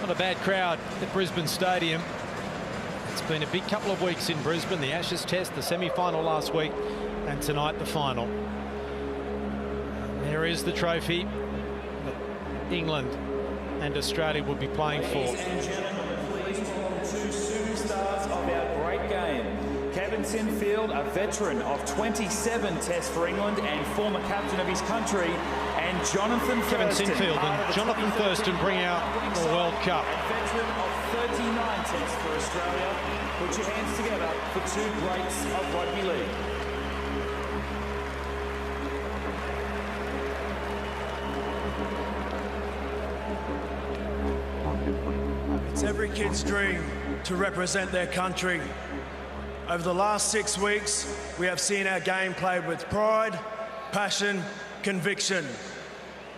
Not a bad crowd at Brisbane Stadium. It's been a big couple of weeks in Brisbane. The Ashes Test, the semi-final last week, and tonight the final. There is the trophy that England and Australia will be playing for. Ladies and gentlemen, please welcome two superstars of our great game. Kevin Sinfield, a veteran of 27 tests for England and former captain of his country, and Jonathan Kevin Thurston, Sinfield and Jonathan Thurston bring out the World Cup. A veteran of 39 tests for Australia. Put your hands together for two greats of rugby league. It's every kid's dream to represent their country. Over the last 6 weeks, we have seen our game played with pride, passion, conviction.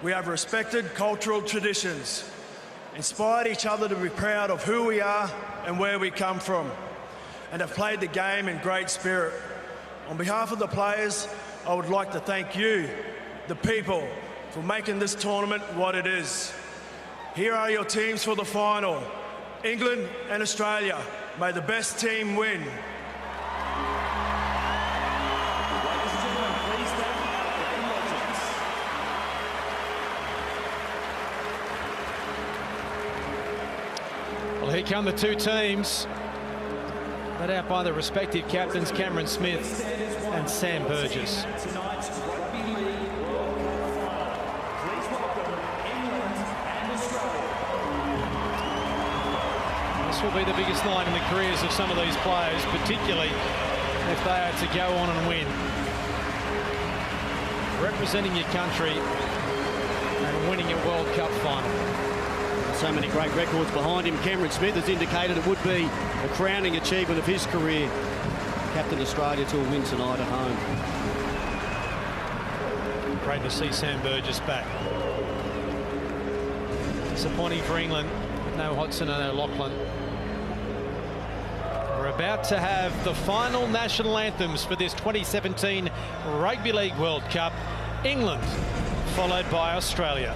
We have respected cultural traditions, inspired each other to be proud of who we are and where we come from, and have played the game in great spirit. On behalf of the players, I would like to thank you, the people, for making this tournament what it is. Here are your teams for the final. England and Australia. May the best team win. Well, here come the two teams, led out by the respective captains Cameron Smith and Sam Burgess. Tonight's Rugby League World Cup final. Please welcome England and Australia. This will be the biggest night in the careers of some of these players, particularly if they are to go on and win. Representing your country and winning a World Cup final. So many great records behind him. Cameron Smith has indicated it would be a crowning achievement of his career. Captain Australia to a win tonight at home. Great to see Sam Burgess back. Disappointing for England with no Hodgson and no Lachlan. We're about to have the final national anthems for this 2017 Rugby League World Cup. England, followed by Australia.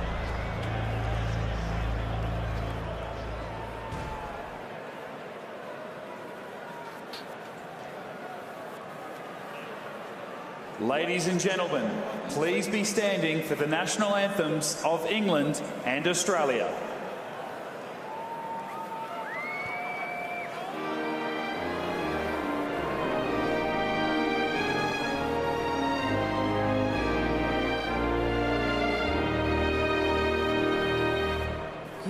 Ladies and gentlemen, please be standing for the national anthems of England and Australia.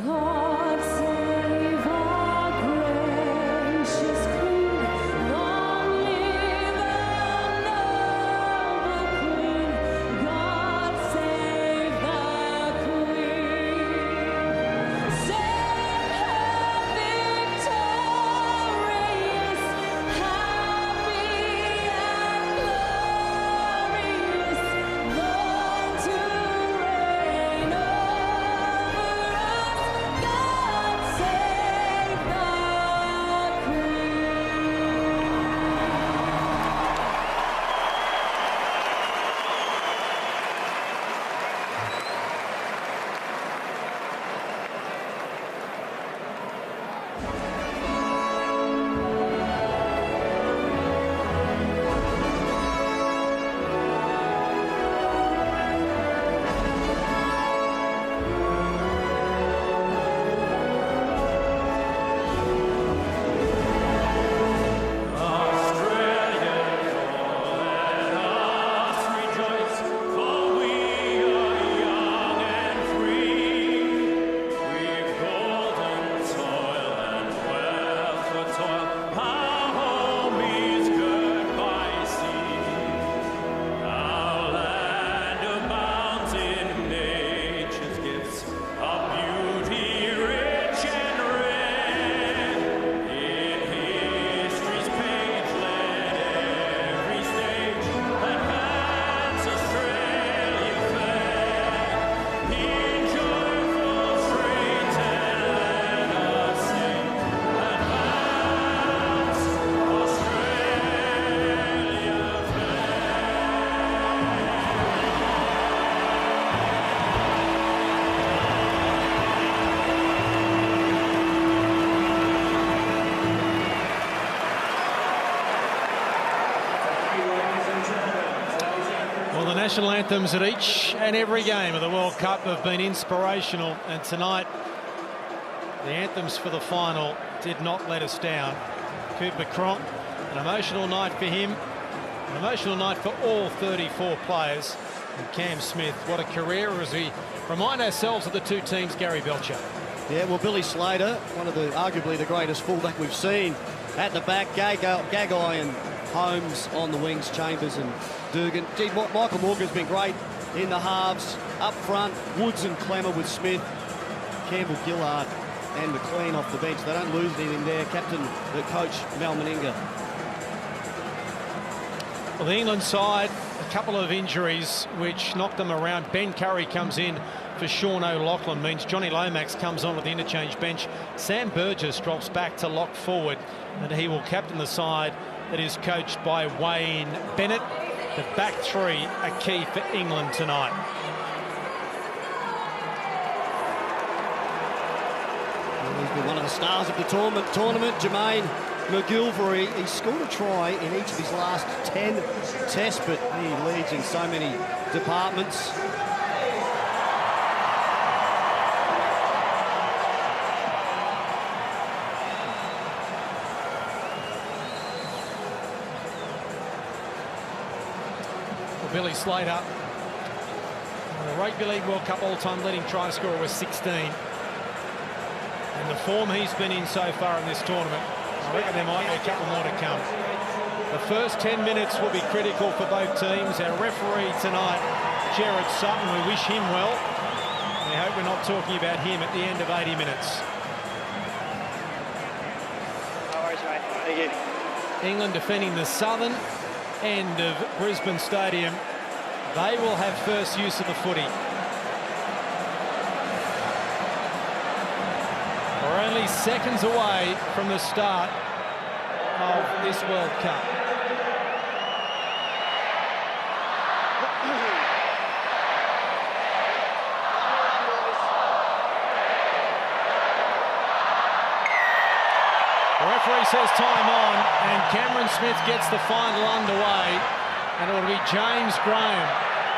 God save our gracious Queen, long live our noble Queen. God save the Queen, save her victorious, happy and glorious, Lord to reign over us. God national anthems at each and every game of the World Cup have been inspirational, and tonight the anthems for the final did not let us down. Cooper Cronk, an emotional night for him, an emotional night for all 34 players. And Cam Smith, what a career, as we remind ourselves of the two teams, Gary Belcher. Yeah, well, Billy Slater, one of the arguably the greatest fullback we've seen. At the back, Gagai and Holmes on the wings, Chambers and Dugan. Gee, Michael Morgan's been great in the halves. Up front, Woods and Clemmer with Smith, Campbell, Gillard and McLean off the bench. They don't lose anything there. Captain, the coach, Mal Meninga. Well, the England side, a couple of injuries which knocked them around. Ben Curry comes in for Sean O'Loughlin, means Johnny Lomax comes on to the interchange bench. Sam Burgess drops back to lock forward, and he will captain the side that is coached by Wayne Bennett. The back three are key for England tonight. He's been one of the stars of the tournament, Jermaine McGilvery. He scored a try in each of his last 10 tests, but he leads in so many departments. Billy Slater, the Rugby League World Cup all-time leading try scorer, was 16. And the form he's been in so far in this tournament, I reckon there might be a couple more to come. The first 10 minutes will be critical for both teams. Our referee tonight, Jared Sutton, we wish him well. We hope we're not talking about him at the end of 80 minutes. No worries, mate. Thank you. England defending the southern end of Brisbane Stadium. They will have first use of the footy. We're only seconds away from the start of this World Cup. The referee says time on, and Cameron Smith gets the final underway, and it will be James Graham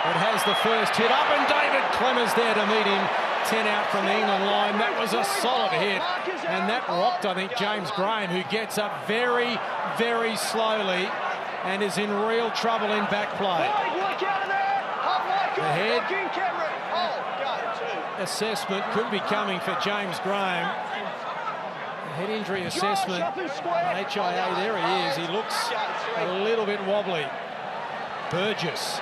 that has the first hit up, and David Clemmer's there to meet him. 10 out from the England line. That was a solid hit, and that rocked, I think, James Graham, who gets up very, very slowly and is in real trouble in back play. The head assessment could be coming for James Graham. Head injury assessment, HIA, there he is. He looks a little bit wobbly. Burgess,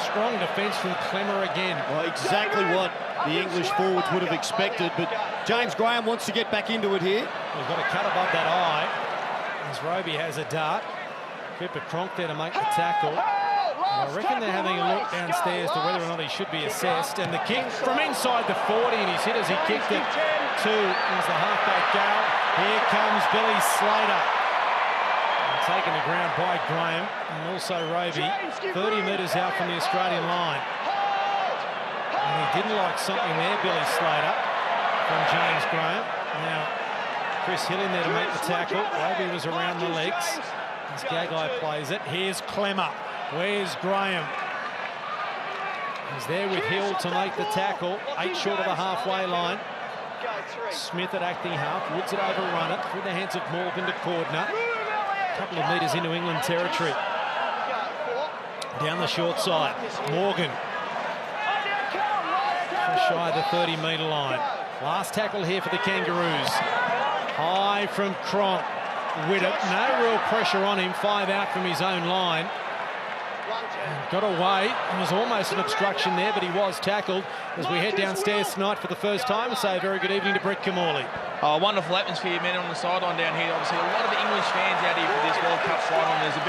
strong defence from Clemmer again. Well, exactly what the English forwards would have expected, but James Graham wants to get back into it here. He's got a cut above that eye, as Roby has a dart. Cooper Cronk there to make the tackle. I reckon they're having a look downstairs to whether or not he should be assessed. And the kick from inside the 40, and he's hit as he kicked it to the halfback Gale. Here comes Billy Slater. And taken to ground by Graham, and also Roby, 30 metres out from the Australian line. And he didn't like something there, Billy Slater, from James Graham. Now, Chris Hill in there to make the tackle. Roby was around the legs as Gagai plays it. Here's Clemmer. Where's Graham? He's there with Hill to make the tackle. 8 short of the halfway line. Smith at acting half. Woods had overrun it through the hands of Morgan to Cordner. A couple of metres into England territory. Down the short side. Morgan. Just shy of the 30-metre line. Last tackle here for the Kangaroos. High from Cronk. Widdop. No real pressure on him. 5 out from his own line. Got away. There was almost an obstruction there, but he was tackled. As we head downstairs tonight for the first time, say a very good evening to Brett Camorley. Oh, wonderful atmosphere, men, on the sideline down here. Obviously, a lot of the English fans out here for this World Cup final. There's a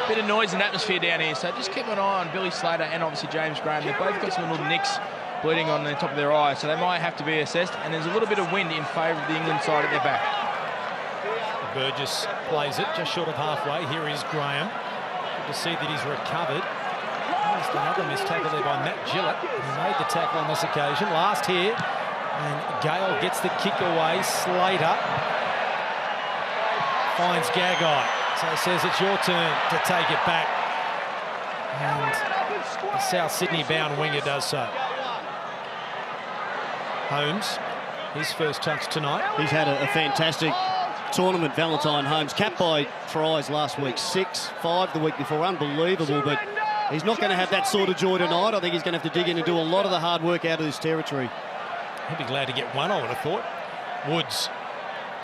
bit of noise and atmosphere down here, so just keep an eye on Billy Slater and obviously James Graham. They've both got some little nicks bleeding on the top of their eyes, so they might have to be assessed. And there's a little bit of wind in favour of the England side at their back. Burgess plays it just short of halfway. Here is Graham. Good to see that he's recovered. Just another missed tackle there by Matt Gillett, who made the tackle on this occasion. Last here, and Gale gets the kick away. Slater finds Gagai, so he says it's your turn to take it back. And The South Sydney-bound winger does so. Holmes, his first touch tonight. He's had a fantastic tournament, Valentine Holmes. Capped by tries last week, 6, 5 the week before. Unbelievable, but he's not going to have that sort of joy tonight. I think he's going to have to dig in and do a lot of the hard work out of this territory. He'll be glad to get one, I would have thought. Woods,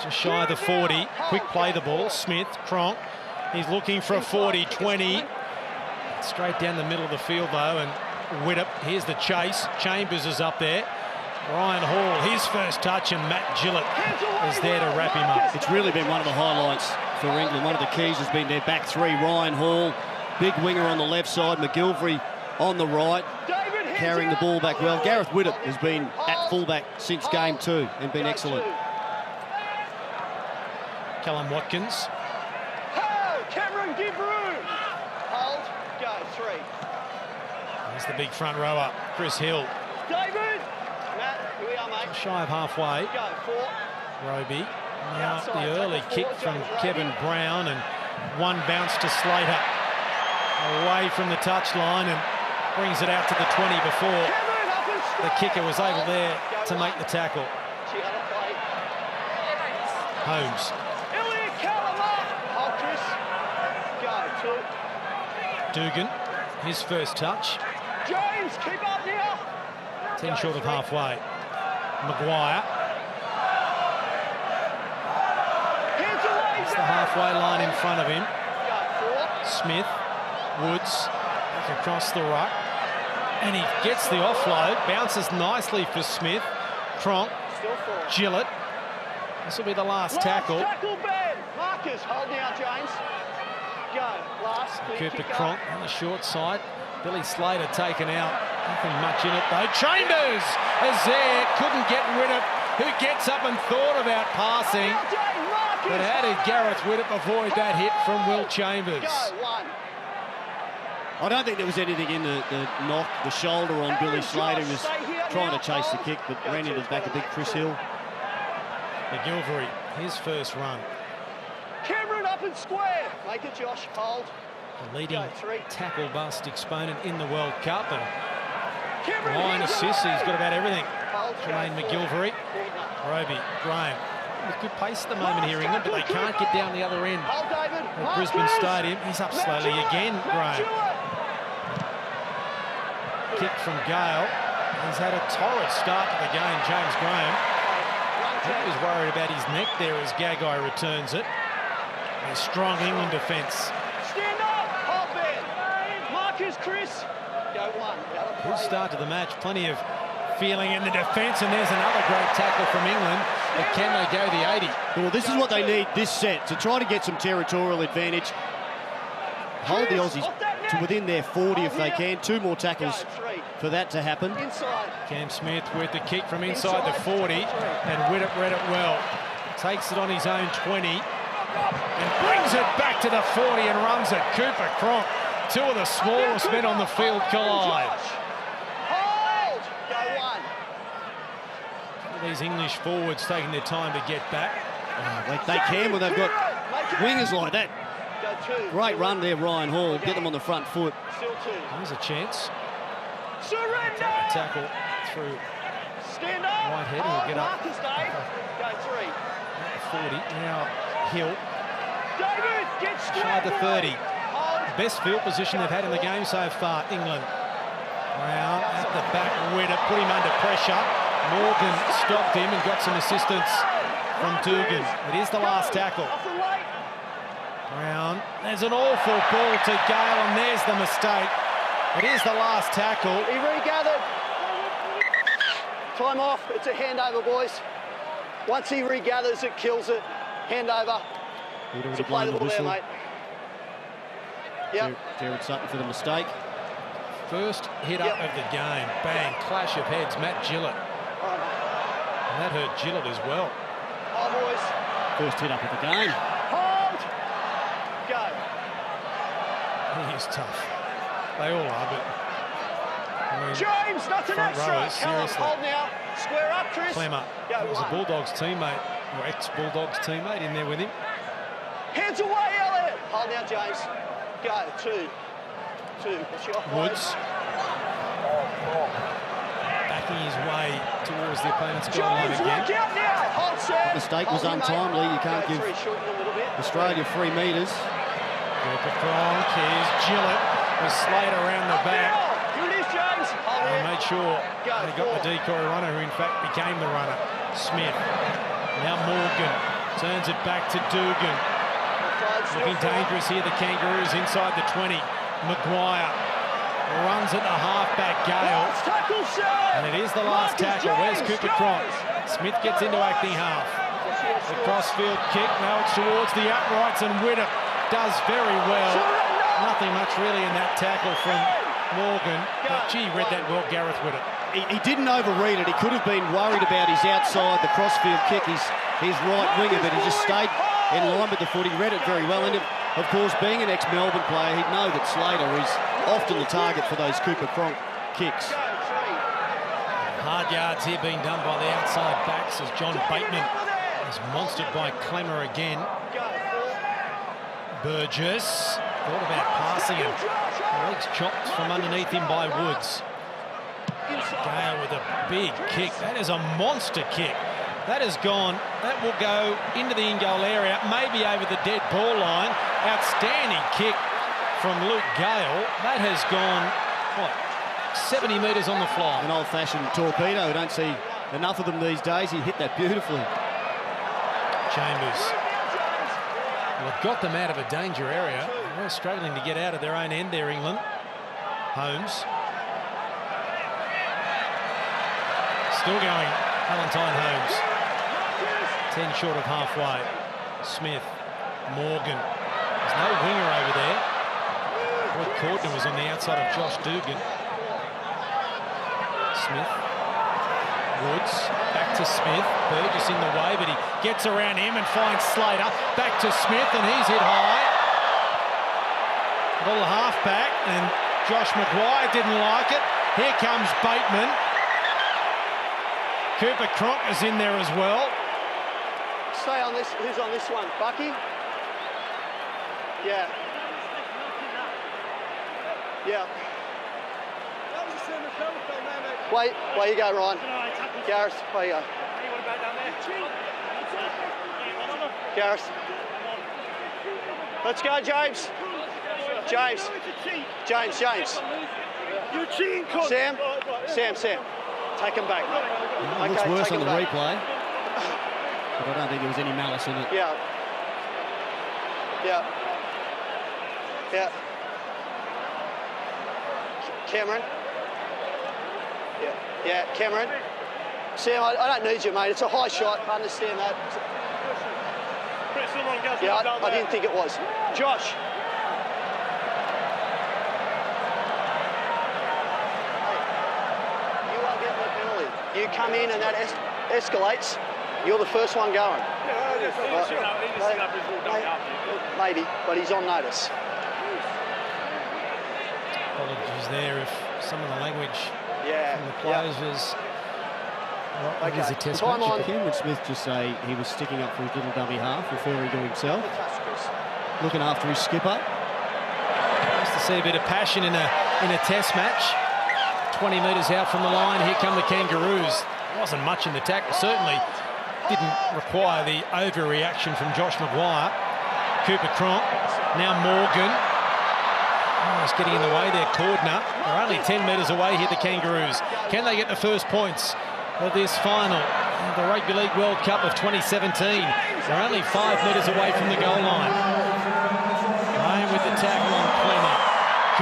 just shy of the 40. Quick play the ball. Smith, Cronk. He's looking for a 40-20. Straight down the middle of the field, though, and Widdop. Here's the chase. Chambers is up there. Ryan Hall, his first touch, and Matt Gillett is there to wrap him up. It's really been one of the highlights for England. One of the keys has been their back three. Ryan Hall, big winger on the left side. McGilvery on the right, carrying the ball back well. Gareth Widdop has been at fullback since game 2 and been excellent. Callum Watkins. Cameron, give room. Hold, go, 3. There's the big front rower, Chris Hill. David. Matt, here we are, mate. Shy of halfway. Go, 4. Roby. Now the early kick from Kevin Brown, and one bounce to Slater. Away from the touchline and brings it out to the 20 before the kicker was able there to make the tackle. Holmes. Dugan, his first touch. James, keep up now. 10 short of halfway. Maguire. It's the halfway line in front of him. Smith, Woods, back across the ruck. And he gets the offload, bounces nicely for Smith. Cronk, Gillett. This will be the last tackle. Tackle, Ben. Marcus, hold now, James. Go, last. Cooper Cronk on the short side. Billy Slater taken out. Nothing much in it though. Chambers is there. Couldn't get rid of. Who gets up and thought about passing. But how did Gareth Widdop avoid that hit from Will Chambers? I don't think there was anything in the knock, the shoulder on Billy Slater. He was trying to chase the kick, but ran into his back a big Chris Hill. McGilvery, his first run. Cameron up and square. Make it, Josh. Hold. The leading tackle bust exponent in the World Cup, and 9 assists. He's got about everything. Jermaine McGilvery. Roby, Graham. With good pace at the moment here, England, but they can't get down the other end at Brisbane Stadium. He's up slowly again, Graham. Kick from Gale. He's had a torrid start to the game, James Graham. He was worried about his neck there as Gagai returns it. A strong England defence. Stand up, hold Ben. Marcus, Chris. Go 1. Good start to the match. Plenty of feeling in the defence, and there's another great tackle from England. But can they go the 80? Well, this is what they need this set, to try to get some territorial advantage. Hold the Aussies to within their 40 if they can. 2 more tackles for that to happen. Cam Smith with the kick from inside the 40, and Widdop read it well. Takes it on his own 20 and brings it back to the 40 and runs it. Cooper Cronk, 2 of the smallest men on the field collide. Hold! Go 1. These English forwards taking their time to get back. They can when they've got wingers like that. Go 2. Great run there, Ryan Hall. Get them on the front foot. Still 2. There's a chance. Surrender! Tackle through Stand up. Whitehead. He'll get up. Marcus, Dave. Go 3. 40. Now Hill. David, get Shy square. the 30. Hold. Best field position they've had in the game so far, England. Brown at the back, Widdop put him under pressure. Morgan stopped him and got some assistance from Dugan. It is the last tackle. Off the late. Brown, there's an awful ball to Gale, and there's the mistake. It is the last tackle. He regathered. Time off. It's a handover, boys. Once he regathers, it kills it. Handover. So play the ball there, mate. Yep. Jared Sutton for the mistake. First hit up of the game. Bang, clash of heads. Matt Gillett. And that hurt Gillett as well. Oh, boys. First hit up of the game. Hold. Go. He is tough. They all are, but I mean, James, nothing front extra. rowers, Come on, seriously. hold now. Square up, Chris. Clemmer. Go That was a 1. Bulldogs teammate, or ex-Bulldogs teammate in there with him. Hands away, Elliot. Hold now, James. Go. 2. 2. What's your offload? Woods. Backing his way towards the opponent's goal line again. The mistake was untimely. You can't give Australia 3 metres. Cooper Cronk, here's Gillett with Slater around the back. They made sure they got the decoy runner, who in fact became the runner. Smith. Now Morgan turns it back to Dugan. Looking dangerous here, the Kangaroos inside the 20. Maguire runs at the half-back, Gale. And it is the last tackle. Where's Cooper Cronk? Smith gets into acting half. The crossfield kick, now it's towards the uprights, and Widdop does very well. Nothing much really in that tackle from Morgan, but gee, read that well, Gareth Widdop. He didn't overread it. He could have been worried about his outside, the crossfield kick, his right winger, but he just stayed in line with the foot. He read it very well. And of course, being an ex-Melbourne player, he'd know that Slater is often the target for those Cooper Cronk kicks. Hard yards here being done by the outside backs as John Bateman is monstered by Clemmer again. Burgess thought about passing him. Legs chopped from underneath him by Woods. Gale with a big kick. That is a monster kick. That has gone, that will go into the in-goal area, maybe over the dead ball line. Outstanding kick from Luke Gale. That has gone, what, 70 metres on the fly. An old-fashioned torpedo. We don't see enough of them these days. He hit that beautifully. Chambers. Well, they've got them out of a danger area. They're struggling to get out of their own end there, England. Holmes. Still going, Valentine Holmes. 10 short of halfway. Smith. Morgan. There's no winger over there. Roy Cordner was on the outside of Josh Dugan. Smith. Woods. Back to Smith. Burgess in the way, but he gets around him and finds Slater. Back to Smith, and he's hit high. Little halfback, and Josh Maguire didn't like it. Here comes Bateman. Cooper Cronk is in there as well. Stay on this. Who's on this one? Bucky? Yeah. Yeah. Way you go, Ryan. Gareth, way you go. Gareth. Let's go, James. James. You're cheating, Sam. Take him back. It looks worse on the replay. But I don't think there was any malice in it. Yeah. Cameron. Yeah, Cameron. Sam, I don't need you, mate. It's a high shot. I understand that. Yeah, I didn't think it was. Josh. You are getting the penalty. You come in and that escalates. You're the first one going. Maybe, but he's on notice. Apologies there if some of the language from the players was... Well, it is a test match. Did Cameron Smith just say he was sticking up for his little dummy half, referring to himself? Looking after his skipper. Nice to see a bit of passion in a test match. 20 metres out from the line, here come the Kangaroos. Wasn't much in the tackle, certainly didn't require the overreaction from Josh Maguire. Cooper Cronk, now Morgan. Almost getting in the way there, Cordner. They're only 10 metres away here, the Kangaroos. Can they get the first points of this final of the Rugby League World Cup of 2017? They're only 5 metres away from the goal line. Ryan with the tackle on Clemmer.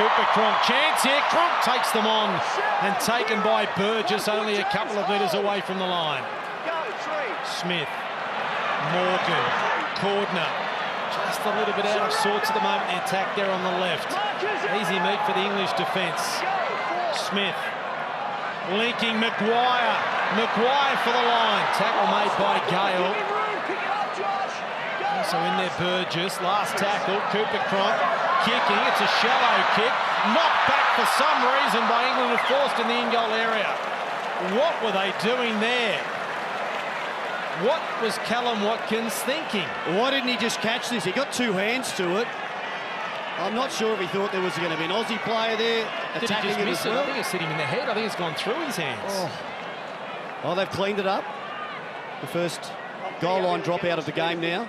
Cooper Cronk, chance here. Cronk takes them on and taken by Burgess, only a couple of metres away from the line. Smith, Morgan, Cordner, just a little bit out of sorts at the moment. The attack there on the left. Easy meat for the English defence. Smith, linking Maguire. Maguire for the line. Tackle made by Gale. Also in there, Burgess. Last tackle, Cooper Cronk kicking. It's a shallow kick. Knocked back for some reason by England and forced in the in-goal area. What were they doing there? What was Callum Watkins thinking? Why didn't he just catch this? He got two hands to it. I'm not sure if he thought there was going to be an Aussie player there Did he attacking just him miss as it? I well. think it's hit him in the head. I think it's gone through his hands. Oh, they've cleaned it up. The first goal line drop out of the game now.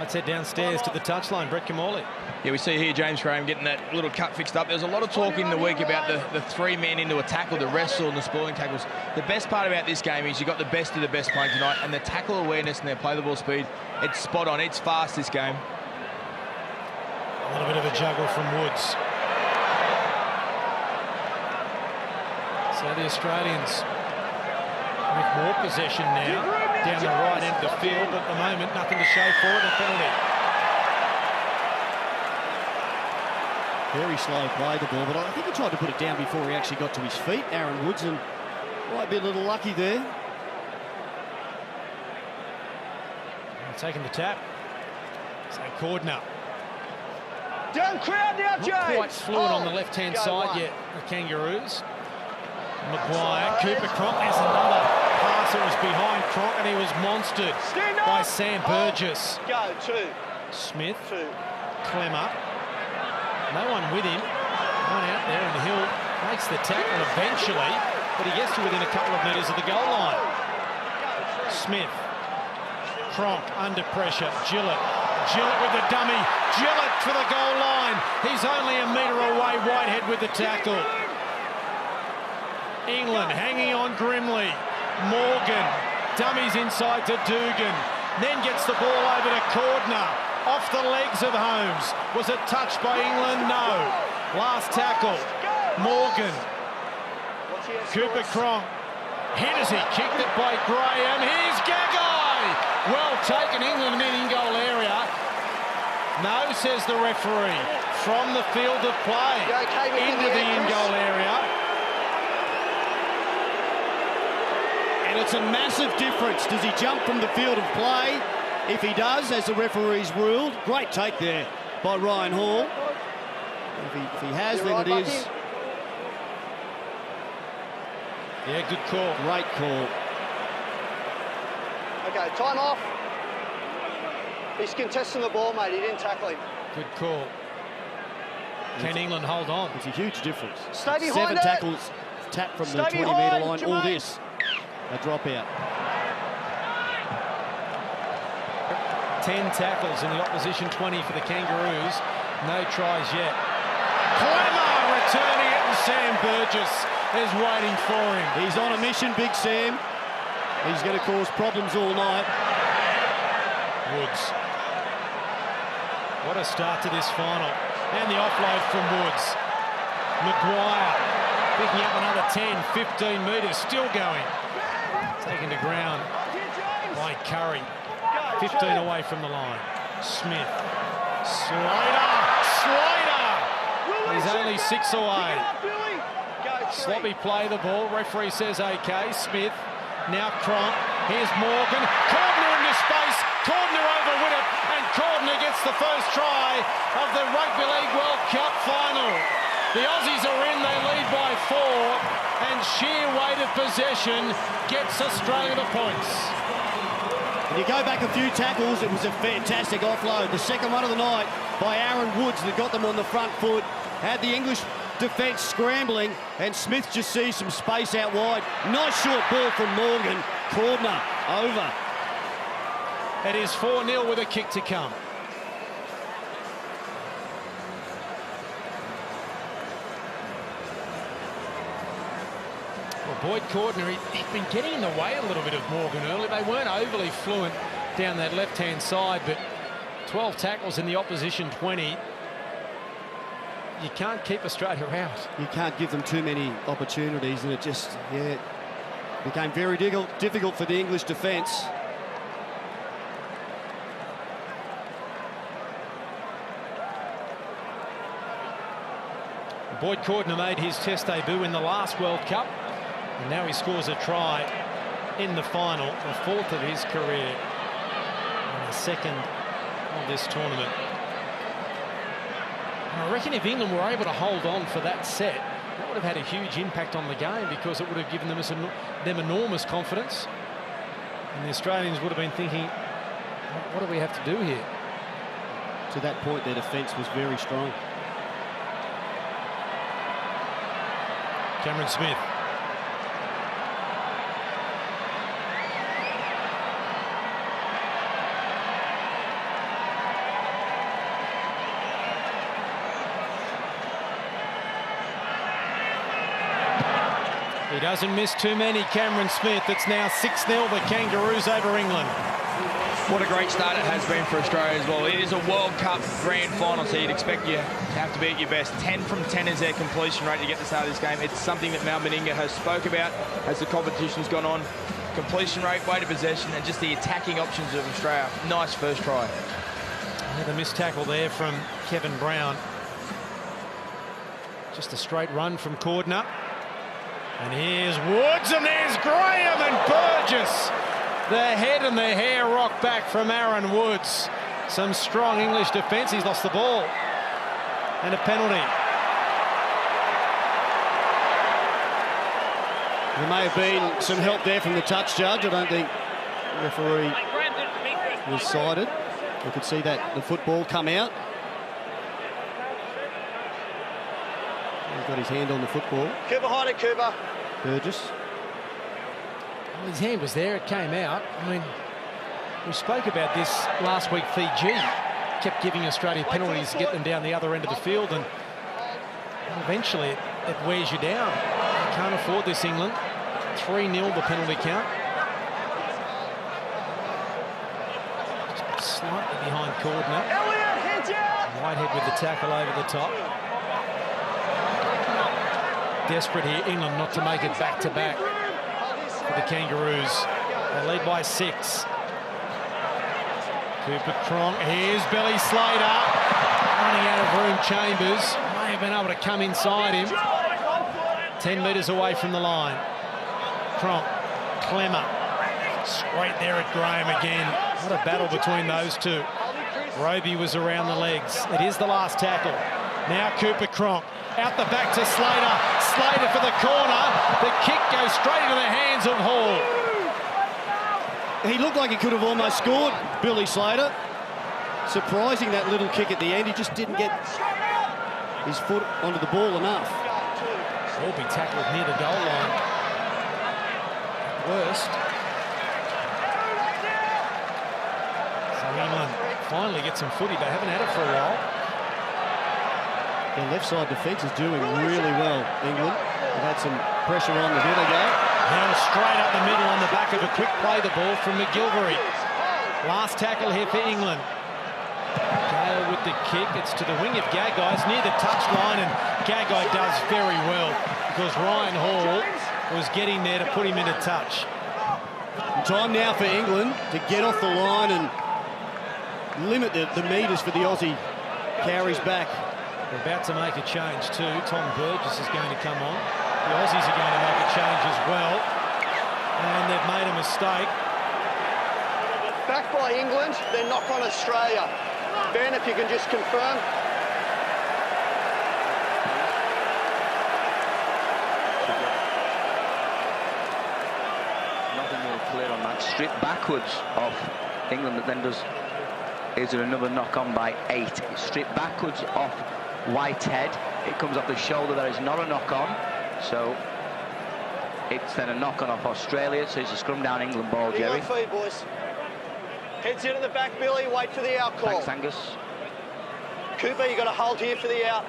Let's head downstairs to the touchline. Brett Kamali. Yeah, we see here James Graham getting that little cut fixed up. There was a lot of talk in the week about the three men into a tackle, the wrestle and the spoiling tackles. The best part about this game is you got the best of the best playing tonight, and the tackle awareness and their play the ball speed, it's spot on. It's fast, this game. A little bit of a juggle from Woods. So the Australians with more possession now down the right end of the field, but at the moment nothing to show for it, a penalty. Very slow play the ball, but I think he tried to put it down before he actually got to his feet, Aaron Woods, and might be a little lucky there. Taking the tap. So Cordner. Down crowd now, James. Not quite fluid on the Oh, left-hand go side one. yet, the Kangaroos. Maguire, Cooper Cronk, there's another pass that was behind Cronk, and he was monstered Stand up. by Sam Burgess. Go, 2, Smith, 2. Clemmer, no one with him, one out there, and Hill makes the tackle eventually, but he gets to within a couple of metres of the goal line. Smith, Cronk under pressure, Gillett with the dummy, Gillett for the goal line. He's only a metre away, Whitehead with the tackle. England hanging on grimly. Morgan dummies inside to Dugan, then gets the ball over to Cordner, off the legs of Holmes. Was it touched by England? No. Last tackle, Morgan. Cooper Cronk hit as he kicked it by Graham. Here's Gagai. Well taken, England in goal area. No, says the referee. From the field of play into the in-goal area. And it's a massive difference. Does he jump from the field of play? If he does, as the referee's ruled, great take there by Ryan Hall. If he has, then it is. Yeah, good call. Great call. Okay, time off. He's contesting the ball, mate. He didn't tackle him. Good call. Can England hold on? It's a huge difference. Stay behind 7 it. tackles, tap from the Stay 20-metre behind, line, all Jermaine. this. A drop out. 10 tackles in the opposition 20 for the Kangaroos. No tries yet. Clemmer returning it, and Sam Burgess is waiting for him. He's on a mission, Big Sam. He's going to cause problems all night. Woods. What a start to this final. And the offload from Woods. Maguire picking up another 10, 15 metres, still going. Taken to ground by Curry. 15 away from the line. Smith. Slater! He's only 6 away. Sloppy play the ball. Referee says okay. Smith. Now Cronk. Here's Morgan. Cordner into space. Cordner over with it. And Cordner gets the first try of the Rugby League World Cup final. The Aussies are in. They lead by 4. And sheer weight of possession gets Australia the points. When you go back a few tackles, it was a fantastic offload. The second one of the night by Aaron Woods that got them on the front foot. Had the English defence scrambling, and Smith just sees some space out wide. Nice short ball from Morgan. Cordner over. It is 4-0 with a kick to come. Well, Boyd Cordner, he'd been getting in the way a little bit of Morgan earlier. They weren't overly fluent down that left-hand side, but 12 tackles in the opposition 20. You can't keep Australia out. You can't give them too many opportunities, and it just, yeah, became very difficult for the English defence. Boyd Cordner made his Test debut in the last World Cup, and now he scores a try in the final, the 4th of his career, and the 2nd of this tournament. And I reckon if England were able to hold on for that set, that would have had a huge impact on the game, because it would have given them enormous confidence. And the Australians would have been thinking, what do we have to do here? to that point, their defence was very strong. Cameron Smith. He doesn't miss too many, Cameron Smith. It's now 6-0, the Kangaroos over England. What a great start it has been for Australia as well. It is a World Cup grand final, so you'd expect you to have to be at your best. 10 from 10 is their completion rate to get the start of this game. It's something that Mal Meninga has spoke about as the competition's gone on. Completion rate, weight of possession, and just the attacking options of Australia. Nice first try. Another missed tackle there from Kevin Brown. Just a straight run from Cordner. And here's Woods, and there's Graham and Burgess. The head and the hair rock back from Aaron Woods. Some strong English defence. He's lost the ball. And a penalty. There may have been some help there from the touch judge. I don't think the referee was sided. You could see that the football come out. He's got his hand on the football. Cooper, behind it, Cooper. Burgess. Well, his hand was there, it came out. I mean, we spoke about this last week. Fiji kept giving Australia penalties to get them down the other end of the field, and eventually it wears you down. You can't afford this, England. 3-0 the penalty count. Just slightly behind Cordner. Whitehead with the tackle over the top. Desperate here, England, not to make it back-to-back for the Kangaroos. They lead by 6. Cooper Cronk, here's Billy Slater. Running out of room, Chambers. May have been able to come inside him. 10 metres away from the line. Cronk, Clemmer. Straight there at Graham again. What a battle between those two. Roby was around the legs. It is the last tackle. Now Cooper Cronk. Out the back to Slater. Slater for the corner. The kick goes straight into the hands of Hall. He looked like he could have almost scored, Billy Slater. Surprising, that little kick at the end. He just didn't get his foot onto the ball enough. Will be tackled near the goal line. Worst. So England finally get some footy. They haven't had it for a while. The left side defence is doing really well, England. They've had some pressure on the middle go. Now straight up the middle on the back of a quick play the ball from McGilvery. Last tackle here for England. Gale with the kick. It's to the wing of Gagai. It's near the touchline, and Gagai does very well because Ryan Hall was getting there to put him into touch. Time now for England to get off the line and limit the metres for the Aussie carries back. They're about to make a change too. Tom Burgess is going to come on. The Aussies are going to make a change as well. And they've made a mistake. Back by England, then knock on Australia. Ben, if you can just confirm. Nothing more clear on that. Strip backwards of England that then does. Is there another knock on by 8? Strip backwards off Whitehead. It comes off the shoulder. There is not a knock on. So it's then a knock on off Australia. So it's a scrum down England ball, Jerry. Feed, boys. Heads in at the back, Billy. Wait for the out call. Thanks, Angus. Cooper, you got to hold here for the out.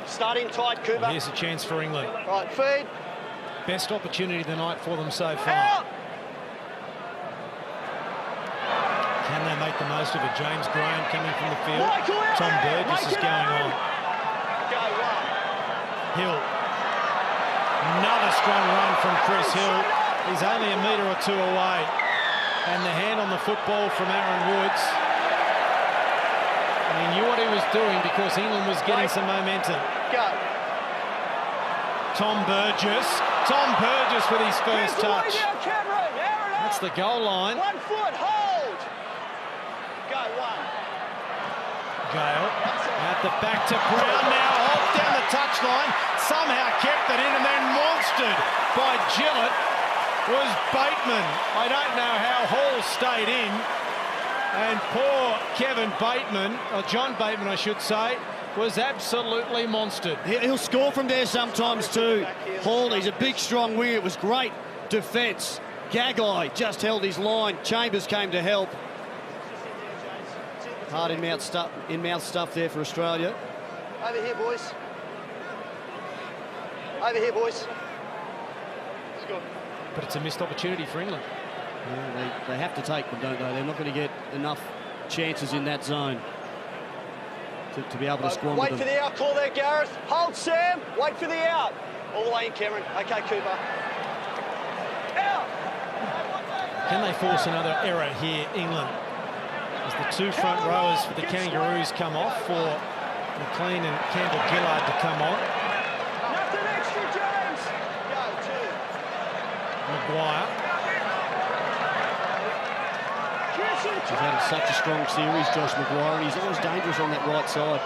Starting tight, Cooper. Here's a chance for England. Right, feed. Best opportunity of the night for them so far. Out. Can they make the most of it? James Graham coming from the field. Tom Burgess is going on. Go one. Hill. Another strong run from Chris Hill. He's only a metre or two away. And the hand on the football from Aaron Woods. And he knew what he was doing because England was getting some momentum. Go. Tom Burgess. Tom Burgess with his first touch. That's the goal line. 1 foot, hold. Go one. Gale at the back to Brown now. Holt down the touchline. Somehow kept it in and then monstered by Gillett was Bateman. I don't know how Hall stayed in. And poor Kevin Bateman, or John Bateman I should say, was absolutely monstered. He'll score from there sometimes too. Hall, he's a big strong winger. It was great defence. Gagai just held his line. Chambers came to help. Hard in-mouth stuff there for Australia. Over here, boys. Over here, boys. But it's a missed opportunity for England. Yeah, they have to take them, don't they? They're not going to get enough chances in that zone to be able to squander Wait them. for the out call there, Gareth. Hold, Sam. Wait for the out. All the way in, Cameron. OK, Cooper. Out. Can they force another error here, England? As the two front rowers for the Kangaroos come off for McLean and Campbell-Gillard to come on. Nothing extra, James. Go, two. Maguire. He's had such a strong series, Josh Maguire, and he's always dangerous on that right side.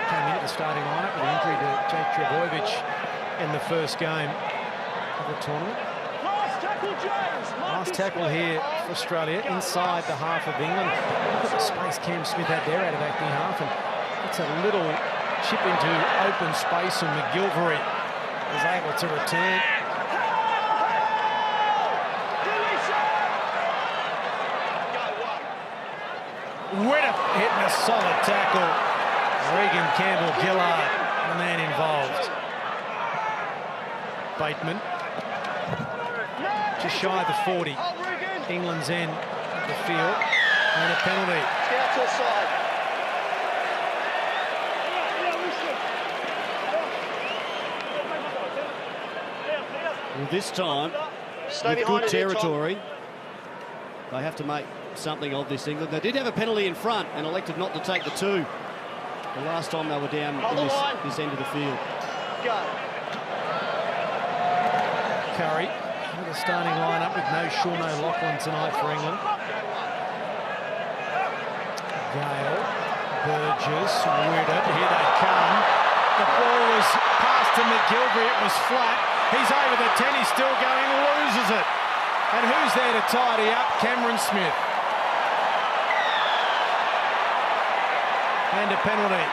Came in at the starting lineup with an injury to Jake Trebojevic in the first game of the tournament. Last tackle here for Australia inside the half of England. Look at the space Cam Smith had there out of acting half, and it's a little chip into open space, and McGilvery is able to return. Widdup hitting a solid tackle. Regan Campbell-Gillard, the man involved. Bateman, just shy of the 40. England's end of the field, and a penalty. Out to the side. Well, this time, Stay with behind good it there, territory, they have to make something of this, England. They did have a penalty in front and elected not to take the two. The last time they were down in this end of the field. Go. Curry with a starting lineup with no Sean O'Loughlin tonight for England. Gale, Burgess, Widdup, here they come. The ball was passed to McGilvery, it was flat. He's over the 10, he's still going, loses it. And who's there to tidy up? Cameron Smith. And a penalty.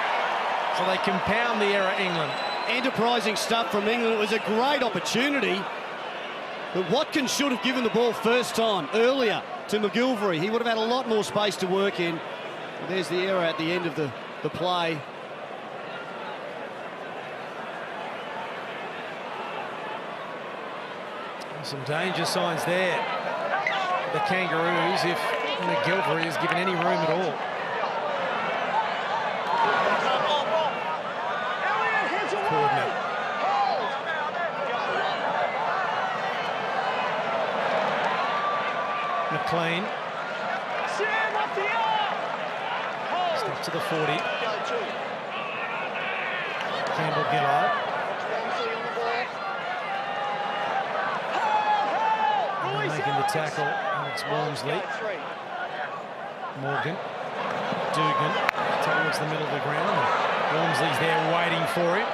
So they compound the error, England. Enterprising stuff from England. It was a great opportunity. But Watkins should have given the ball first time, earlier, to McGilvery. He would have had a lot more space to work in. And there's the error at the end of the play. Some danger signs there. The Kangaroos, if McGilvery is given any room at all. Coordinate. McLean. Step to the 40. Campbell-Gillard. Making the tackle, Alex Walmsley. Morgan. Dugan towards the middle of the ground. Walmsley's there waiting for him.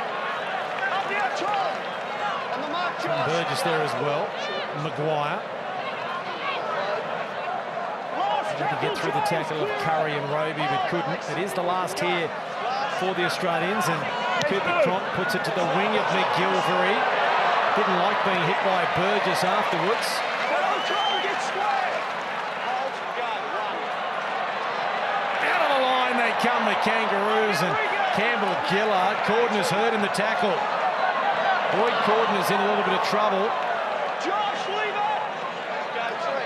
And Burgess there as well. Maguire. Tried to get through the tackle of Curry and Roby, but couldn't. It is the last here for the Australians, and Cooper Cronk puts it to the wing of McGilvery. Didn't like being hit by Burgess afterwards. Out of the line they come, the Kangaroos, and Campbell-Gillard. Corden is hurt in the tackle. Boyd Corden is in a little bit of trouble.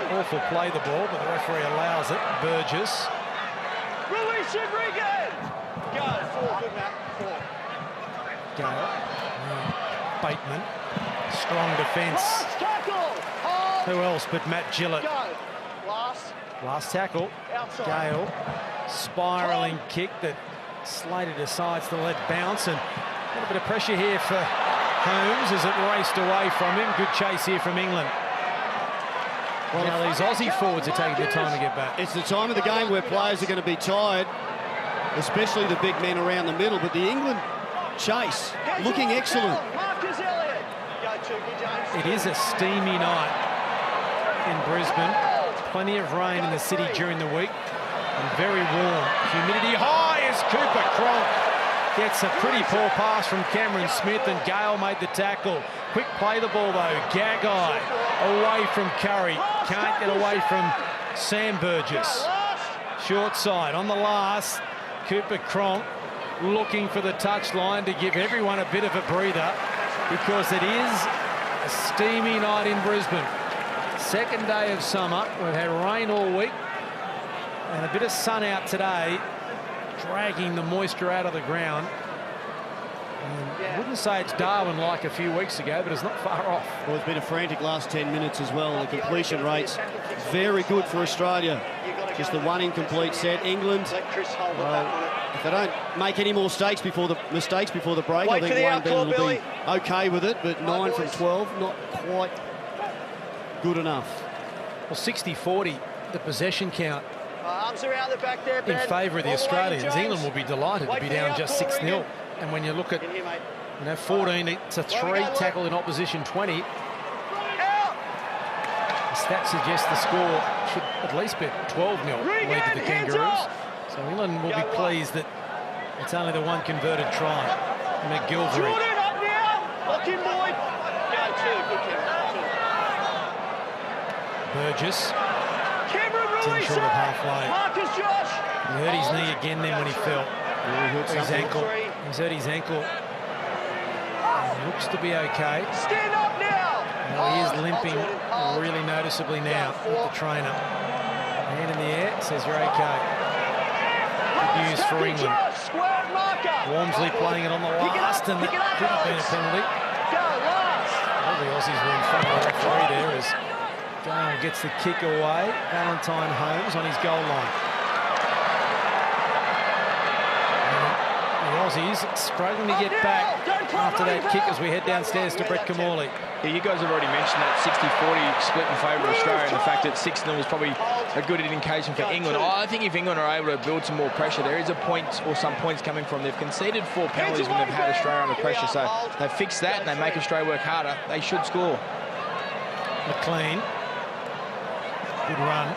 Awful play the ball, but the referee allows it. Burgess. Release it, Regan! Go, four, good Matt, four. Gale. Bateman. Strong defence. Who else but Matt Gillett? Go. Last tackle. Outside. Gale. Spiralling kick that slated aside, still let bounce, and a little bit of pressure here for Holmes as it raced away from him. Good chase here from England. Well, now these Aussie forwards are taking their time to get back. It's the time of the game where players are going to be tired, especially the big men around the middle, but the England chase looking excellent. It is a steamy night in Brisbane. Plenty of rain in the city during the week. And very warm. Humidity high as Cooper Cronk gets a pretty poor pass from Cameron Smith, and Gale made the tackle. Quick play the ball though. Gagai away from Curry. Can't get away from Sam Burgess. Short side on the last. Cooper Cronk looking for the touchline to give everyone a bit of a breather, because it is a steamy night in Brisbane. Second day of summer. We've had rain all week and a bit of sun out today, dragging the moisture out of the ground. And I wouldn't say it's Darwin like a few weeks ago, but it's not far off. Well, it's been a frantic last 10 minutes as well. The completion rates very good for Australia. Just the one incomplete set. England, if they don't make any more mistakes before the break, I think Wayne Bennett will be okay with it. But 9 from 12, not quite good enough. Well, 60-40, the possession count Arms around the back there, in favour of the Australians. England will be delighted to be down just 6-0. And when you look at 14 to 3, tackle in opposition 20. The stats suggest the score should at least be 12-0 lead to the Kangaroos. So England will be pleased that it's only the one converted try. McGilvery. Burgess. 10 short of halfway. He hurt his knee again then when he fell. His ankle. He's hurt his ankle. He looks to be okay. Stand up now. Now he is limping really noticeably now with the trainer. Hand in the air, says you're okay. Good news for England. Walmsley playing it on the last, and that could have been a penalty. All the Aussies were in front of the referee there as Gale gets the kick away. Valentine Holmes on his goal line. The Aussies struggling to get back after that kick as we head downstairs to Brett Kamali. Yeah, you guys have already mentioned that 60-40 split in favour of Australia, and the fact that 6-0 is probably a good indication for England. I think if England are able to build some more pressure, there is a point or some points coming from. They've conceded 4 penalties when they've had Australia under pressure, so they fix that and they make Australia work harder. They should score. McLean. Good run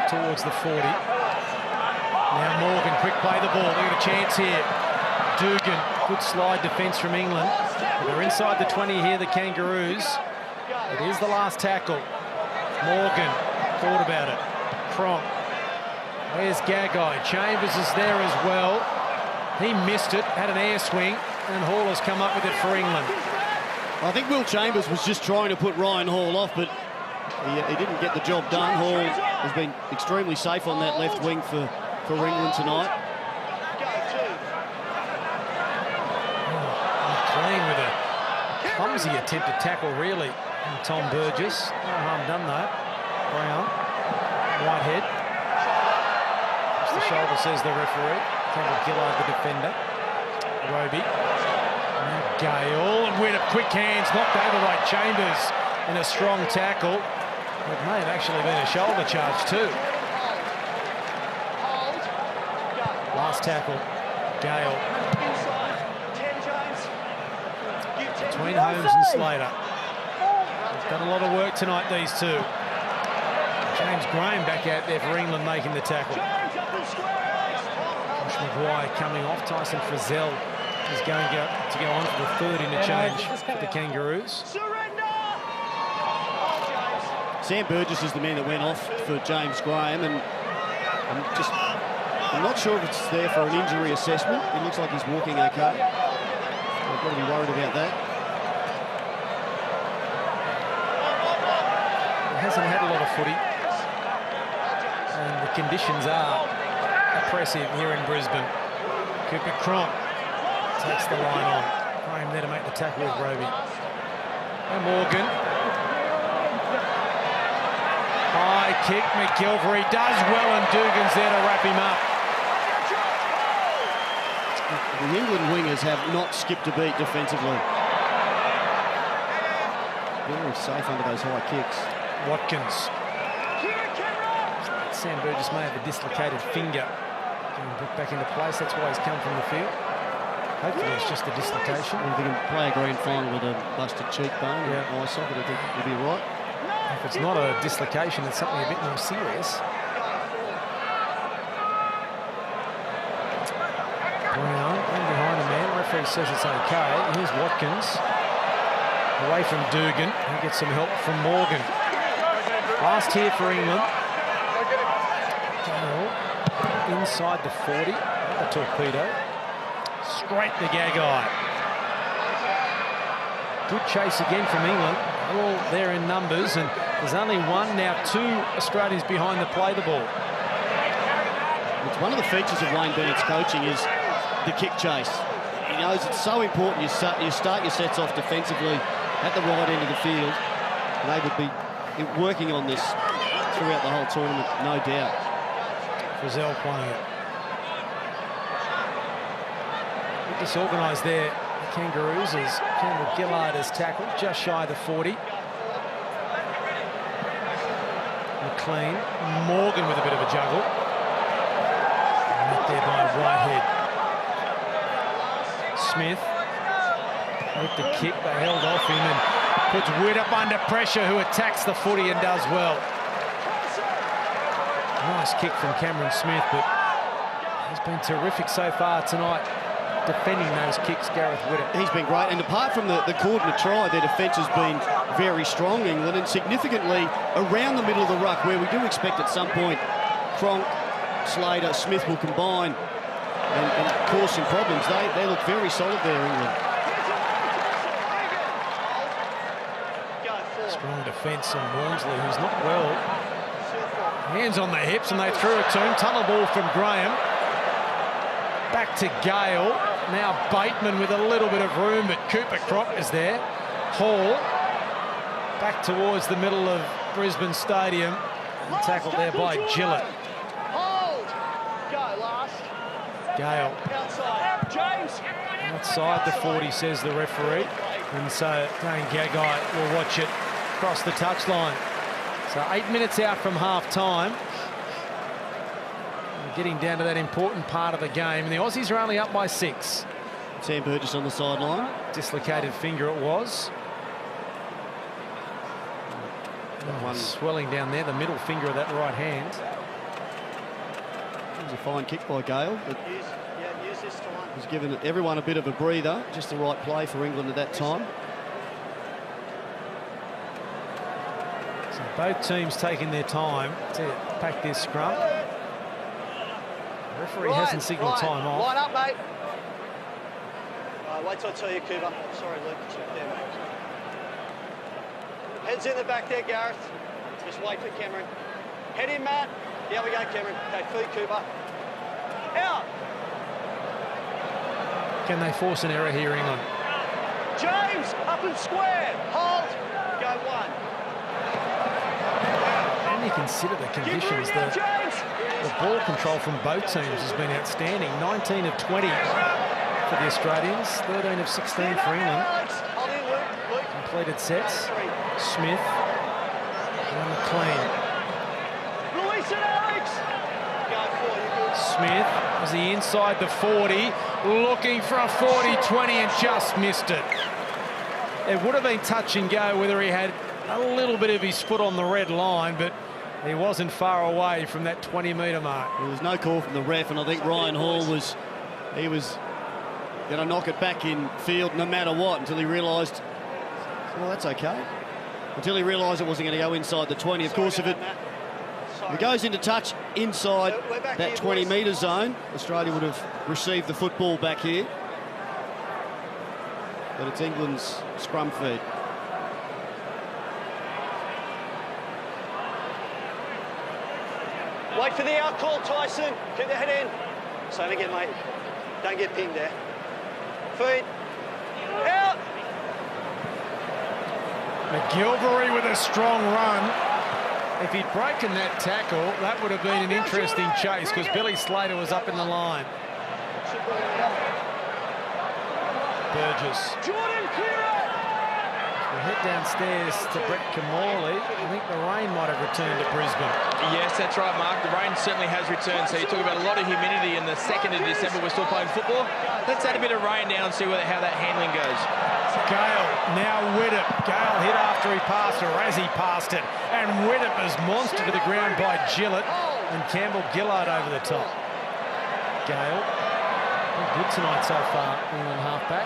towards the 40. Now Morgan, quick play the ball. They've got a chance here. Dugan, good slide defence from England. They're inside the 20 here, the Kangaroos. It is the last tackle. Morgan thought about it. Cronk. Where's Gagai? Chambers is there as well. He missed it, had an air swing, and Hall has come up with it for England. I think Will Chambers was just trying to put Ryan Hall off, but he didn't get the job done. Hall has been extremely safe on that left wing for England tonight. McLean with a clumsy attempt to tackle, really. And Tom Burgess. No harm done, though. Brown. Whitehead. Just the shoulder, says the referee. Campbell Gillard, the defender. Roby. Now Gale. And with a quick hands, knocked over by Chambers in a strong tackle. It may have actually been a shoulder charge too. Last tackle, Gale. Between Holmes and Slater. They've done a lot of work tonight, these two. James Graham back out there for England making the tackle. Josh Maguire coming off. Tyson Frizzell is going to go on for the third interchange for the Kangaroos. Sam Burgess is the man that went off for James Graham, and I'm not sure if it's there for an injury assessment. It looks like he's walking okay. I've got to be worried about that. He hasn't had a lot of footy, and the conditions are oppressive here in Brisbane. Cooper Cronk takes the line on. Graham there to make the tackle with Roby. And Morgan. High kick, McGilvery does well, and Dugan's there to wrap him up. The England wingers have not skipped a beat defensively. Very safe under those high kicks. Watkins. Sam Burgess may have a dislocated finger. Getting put back into place, that's why he's come from the field. Hopefully it's just a dislocation. If he can play a grand final with a busted cheekbone and eye socket, I think he'll be right. If it's not a dislocation, it's something a bit more serious. Brown in behind the man. Referee says it's okay. Here's Watkins. Away from Dugan. He gets some help from Morgan. Last here for England. Inside the 40. The torpedo. Straight to Gagai. Good chase again from England. All there in numbers, and there's only one, now two Australians behind the play the ball. It's one of the features of Wayne Bennett's coaching is the kick chase. He knows it's so important. You start your sets off defensively at the right end of the field. And they would be working on this throughout the whole tournament, no doubt. Frizzell playing it. Disorganised there, the Kangaroos, as Campbell Gillard has tackled just shy of the 40. McLean, Morgan with a bit of a juggle. Met there by Whitehead. Smith with the kick, they held off him and puts Witt up under pressure, who attacks the footy and does well. Nice kick from Cameron Smith, but he's been terrific so far tonight, defending those kicks, Gareth Witter. He's been great, and apart from the Cordner try, their defence has been very strong, England, and significantly around the middle of the ruck, where we do expect at some point Cronk, Slater, Smith will combine and cause some problems. They look very solid there, England. Strong defence on Walmsley, who's not well. Hands on the hips, and they threw it to him. Tunnel ball from Graham. Back to Gale. Now Bateman with a little bit of room, but Cooper Croc is there. Hall back towards the middle of Brisbane Stadium. And tackled there by Gillett. Hold. Go last. Gale. Outside. James. Outside the 40, says the referee. And so Dane Gagai will watch it across the touchline. So 8 minutes out from half-time. Getting down to that important part of the game. And the Aussies are only up by 6. Sam Burgess on the sideline. Dislocated finger it was. One swelling down there, the middle finger of that right hand. It was a fine kick by Gale, but he's given everyone a bit of a breather. Just the right play for England at that time. So both teams taking their time to pack this scrum. The referee hasn't signalled time off. Line up, mate. Wait till I tell you, Cooper. Sorry, Luke. There, mate. Heads in the back there, Gareth. Just wait for Cameron. Head in, Matt. There we go, Cameron. Okay, feed Cooper. Out. Can they force an error here, England? James, up and square. Hold. Go one. And you consider the conditions. The ball control from both teams has been outstanding. 19 of 20 for the Australians, 13 of 16 for England. Completed sets. Smith and McLean. Smith was the inside the 40, looking for a 40-20 and just missed it. It would have been touch and go whether he had a little bit of his foot on the red line, but he wasn't far away from that 20-metre mark. There was no call from the ref, and I think Ryan Hall was going to knock it back in field no matter what, until he realised, well, that's okay. Until he realised it wasn't going to go inside the 20. Of course, if it goes into touch inside that 20-metre zone, Australia would have received the football back here. But it's England's scrum feed. Wait for the out call, Tyson. Keep the head in. Same again, mate. Don't get pinned there. Feet. Out. McGilvery with a strong run. If he'd broken that tackle, that would have been an interesting chase, because Billy Slater was up in the line. Burgess. We head downstairs to Brett Camorley. I think the rain might have returned to Brisbane. Yes, that's right, Mark. The rain certainly has returned. So you talk about a lot of humidity in the 2nd of December. We're still playing football. Let's add a bit of rain now and see how that handling goes. Gale, now Widdop. Gale hit after he passed, or as he passed it. And Widdop is monstered to the ground by Gillett. And Campbell Gillard over the top. Gale, good tonight so far, England halfback.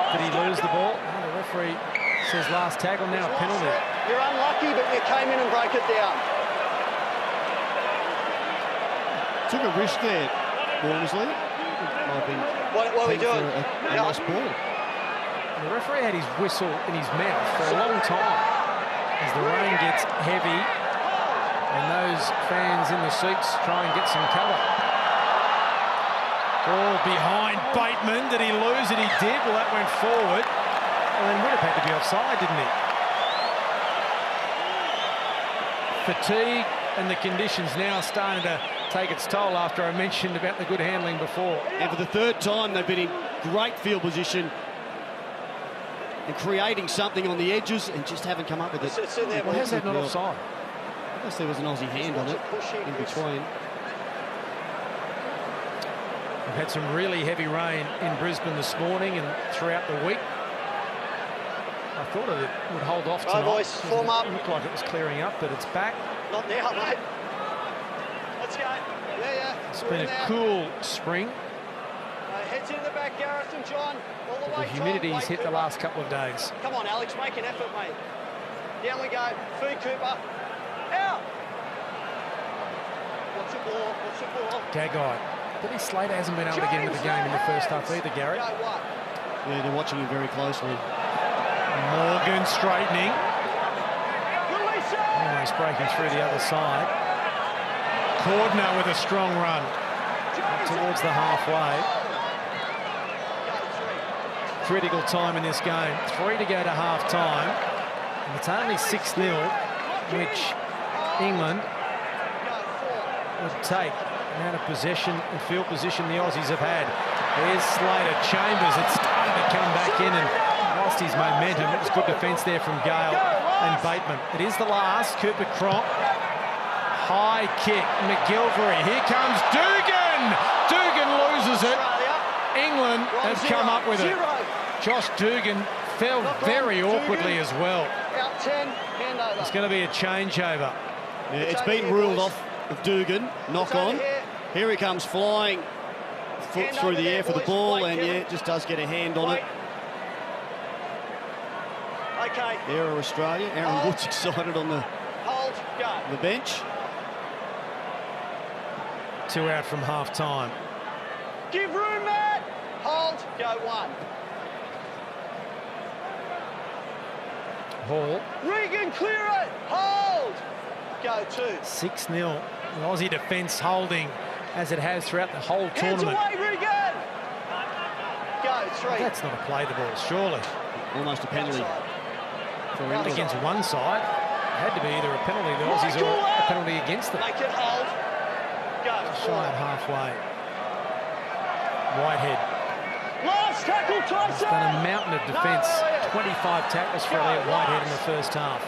Did he lose the ball? No, the referee says last tackle, now a penalty. You're unlucky, but you came in and broke it down. Took a risk there, Walmsley. What are we doing? A lost ball. And the referee had his whistle in his mouth for a long time as the rain gets heavy and those fans in the seats try and get some cover. Ball behind Bateman. Did he lose it? He did. Well, that went forward. And then would have had to be offside, didn't he? Fatigue and the conditions now starting to take its toll after I mentioned about the good handling before. And for the third time, they've been in great field position and creating something on the edges and just haven't come up with it. Well, how's that not offside? I guess there was an Aussie hand on it in between. We've had some really heavy rain in Brisbane this morning and throughout the week. I thought it would hold off tonight. Boys, form up. It looked like it was clearing up, but it's back. Not now, mate. Let's go. Yeah. It's been a cool spring. Heads in the back, Gareth and John. All the way. The humidity's hit the last couple of days. Come on, Alex, make an effort, mate. Down we go. Food Cooper. Out. What's the ball? What's the ball? Gagai. Billy Slater hasn't been able to get into the game in the first half either, Gary. Yeah, they're watching him very closely. Morgan straightening. Almost breaking through the other side. Cordner with a strong run towards the halfway. Critical time in this game. 3 to go to half-time. And it's only 6-0, which England would take. Amount of possession and field position the Aussies have had. There's Slater. Chambers, it's starting to come back in and lost his momentum. It was good defence there from Gale and Bateman. It is the last. Cooper Cronk. High kick. McGilvery. Here comes Dugan. Dugan loses it. England have come up with it. Josh Dugan fell very awkwardly as well. It's going to be a changeover. Yeah, it's been ruled off of Dugan. Knock on. Here he comes flying foot through the air for the ball, and yeah, it just does get a hand on it. Okay. There are Australia. Aaron Wood's excited on the bench. 2 out from half-time. Give room, Matt. Hold. Go 1. Hall. Regan, clear it. Hold. Go 2. 6-0. The Aussie defence holding as it has throughout the whole tournament. Hands away, Regan. Go 3. That's not a play the ball, surely. Almost a penalty. Not against one side. It had to be either a penalty the Aussies or a penalty against them. Make it hold. Go. Shy of halfway. Whitehead. Last tackle, Tyson. He's done a mountain of defence. 25 tackles for Elliot Whitehead in the first half.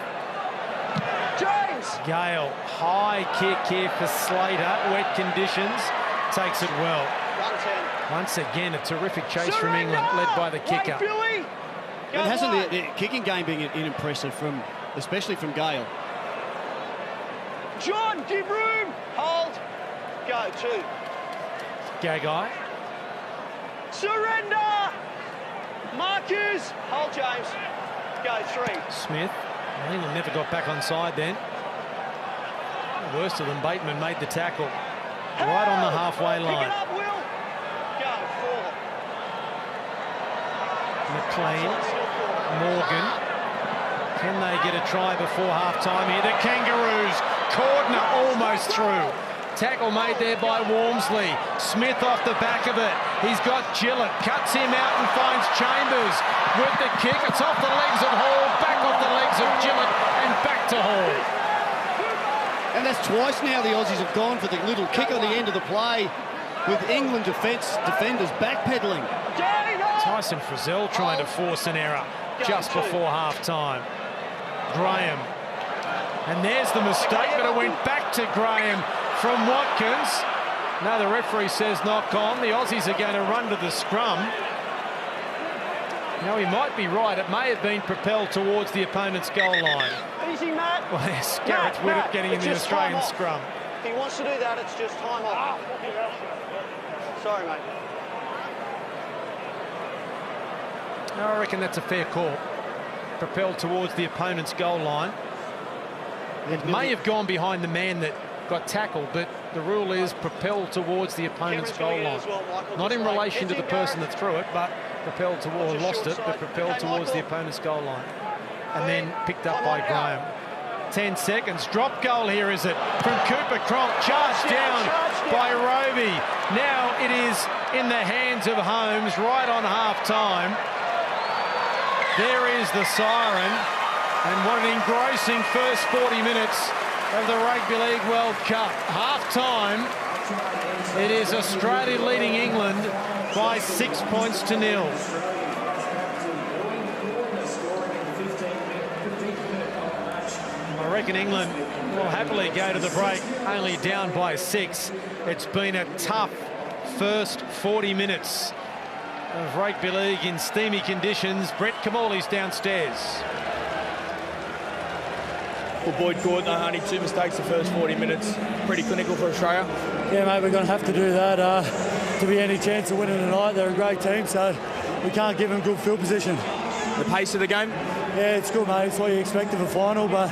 James. Gale, high kick here for Slater. Wet conditions. Takes it well. 110. Once again, a terrific chase from England, led by the kicker. And hasn't the kicking game been impressive, especially from Gale? John, give room. Hold. Go 2. Gagai. Surrender. Marcus. Hold, James. Go 3. Smith. England never got back on side then. The worst of them, Bateman made the tackle right on the halfway line. Pick it up, Will. Go 4. McLean. Morgan. Can they get a try before half-time here? The Kangaroos. Cordner almost through. Tackle made there by Walmsley. Smith off the back of it. He's got Gillett. Cuts him out and finds Chambers with the kick. It's off the legs of Hall, back off the legs of Gillett and back to Hall. And that's twice now the Aussies have gone for the little kick on the end of the play with England defenders backpedaling. Tyson Frizzell trying to force an error just before half-time. Graham. And there's the mistake, but it went back to Graham from Watkins. Now the referee says knock on. The Aussies are going to run to the scrum. Now, he might be right. It may have been propelled towards the opponent's goal line. Easy, Matt. Well, yes, Gareth Widdop getting in the It's just time Australian off. scrum. If he wants to do that, it's just time off. Sorry, mate. I reckon that's a fair call. Propelled towards the opponent's goal line. It may have gone behind the man that got tackled, but the rule is propelled towards the opponent's goal line. Not in relation to the person that threw it, but propelled towards, lost it, but propelled towards the opponent's goal line. And then picked up by Graham. 10 seconds. Drop goal here, is it? From Cooper Cronk, charged down by Roby. Now it is in the hands of Holmes right on half-time. There is the siren, and what an engrossing first 40 minutes of the Rugby League World Cup. Half-time, it is Australia leading England by 6 points to 0. I reckon England will happily go to the break, only down by 6. It's been a tough first 40 minutes of Rugby League in steamy conditions. Brett Kamali's downstairs. Well, Boyd Gordon only 2 mistakes the first 40 minutes. Pretty clinical for Australia. Yeah, mate, we're going to have to do that to be any chance of winning tonight. They're a great team, so we can't give them good field position. The pace of the game? Yeah, it's good, mate. It's what you expect of a final, but,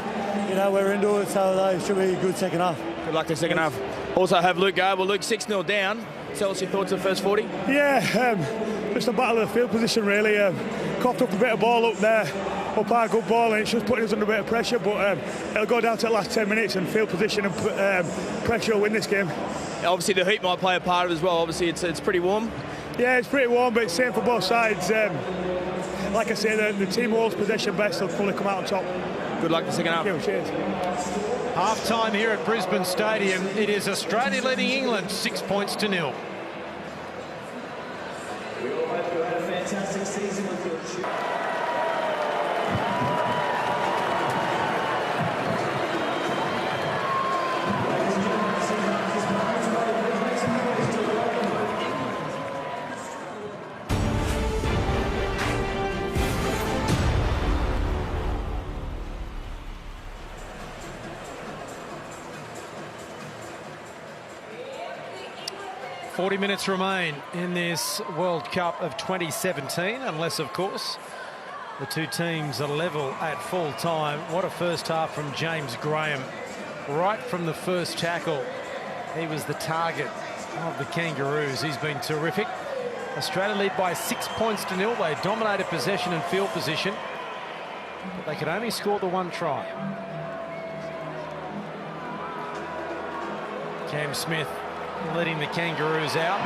you know, we're into it, so it should be a good second half. Good luck to the second half. Also have Luke Gable. Luke 6-0 down. Tell us your thoughts of the first 40. Yeah, just a battle of the field position, really. Coughed up a bit of ball up there, up our good ball, and it's just putting us under a bit of pressure, but it'll go down to the last 10 minutes, and field position and pressure will win this game. Obviously, the heat might play a part of it as well. Obviously, it's pretty warm. Yeah, it's pretty warm, but it's same for both sides. Like I say, the team holds possession best, they'll fully come out on top. Good luck the second half. Cheers. Half-time here at Brisbane Stadium. It is Australia leading England 6 points to 0. We all hope you had a fantastic season with your children. 40 minutes remain in this World Cup of 2017, unless, of course, the two teams are level at full time. What a first half from James Graham. Right from the first tackle, he was the target of the Kangaroos. He's been terrific. Australia lead by 6 points to 0. They dominated possession and field position, but they could only score the one try. Cam Smith leading the Kangaroos out.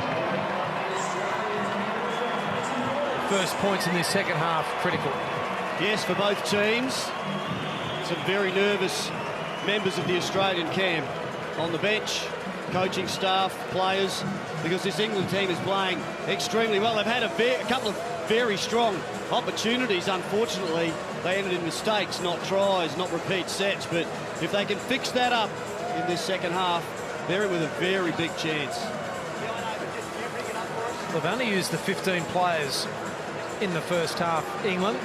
First points in this second half critical. Yes, for both teams. Some very nervous members of the Australian camp on the bench, coaching staff, players, because this England team is playing extremely well. They've had a couple of very strong opportunities. Unfortunately, they ended in mistakes, not tries, not repeat sets. But if they can fix that up in this second half, they're with a very big chance. They've only used the 15 players in the first half, England.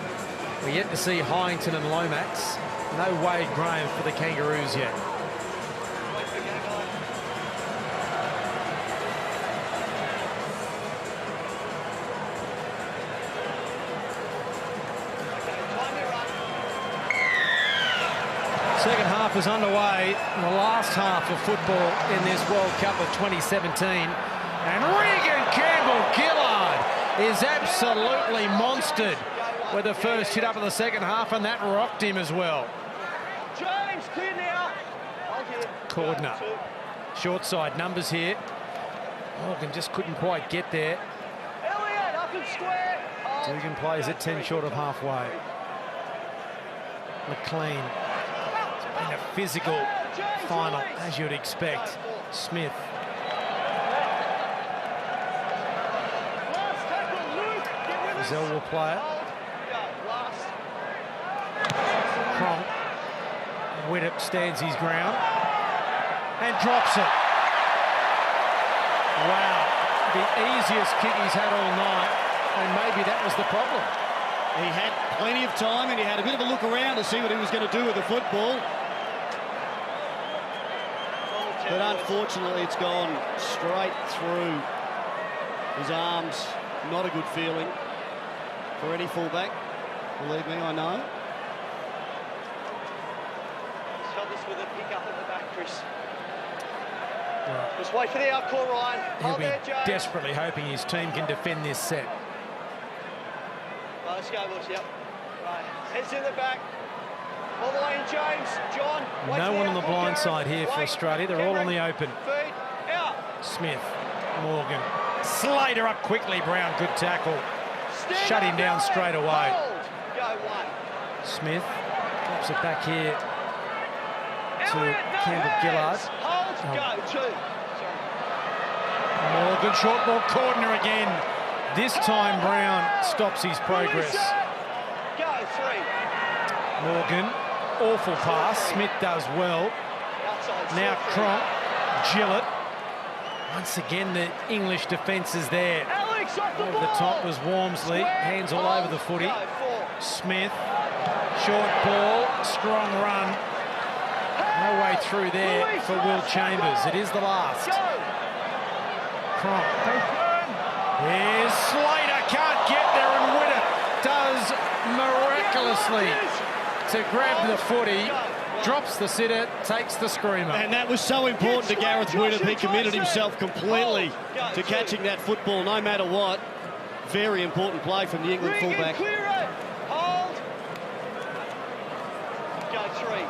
We're yet to see Hyington and Lomax. No Wade Graham for the Kangaroos yet. Second half is underway, the last half of football in this World Cup of 2017. And Regan Campbell-Gillard is absolutely monstered with the first hit up in the second half, and that rocked him as well. James, clear now. Cordner, short side numbers here. Morgan just couldn't quite get there. Elliot, up and square. Dugan plays it 10 short of halfway. McLean. It's been a physical final, as you'd expect. Smith. Brazil will play it. Cronk. Widdop stands his ground and drops it. Wow, the easiest kick he's had all night, and maybe that was the problem. He had plenty of time and he had a bit of a look around to see what he was going to do with the football. But unfortunately, it's gone straight through his arms. Not a good feeling for any fullback. Believe me, I know. Help us with a pick up at the back, Chris. Just wait for the out call, Ryan. He'll be desperately hoping his team can defend this set. Right, let's go, boys. Yep. Right, heads in the back. All the way in, James. John. No one on the blind side here for Australia. They're all on the open. Feed. Out. Smith, Morgan. Slater up quickly, Brown. Good tackle. Shut him down straight away. Hold. Go one. Smith drops it back here to Campbell Gillard. Hold. Go two. Morgan, short ball, corner again. This time Brown stops his progress. Go three. Morgan, awful pass. Smith does well. Now Cronk, Gillett. Once again, the English defence is there. Over the top was Walmsley. Hands all over the footy. Smith, short ball, strong run. No way through there for Will Chambers. It is the last. Cronk. Here's Slater. Can't get there, and Widdop does miraculously to grab the footy. Drops the sitter, takes the screamer. And that was so important to Gareth Widdop. He committed himself completely to catching that football, no matter what. Very important play from the England fullback. Hold. Go three.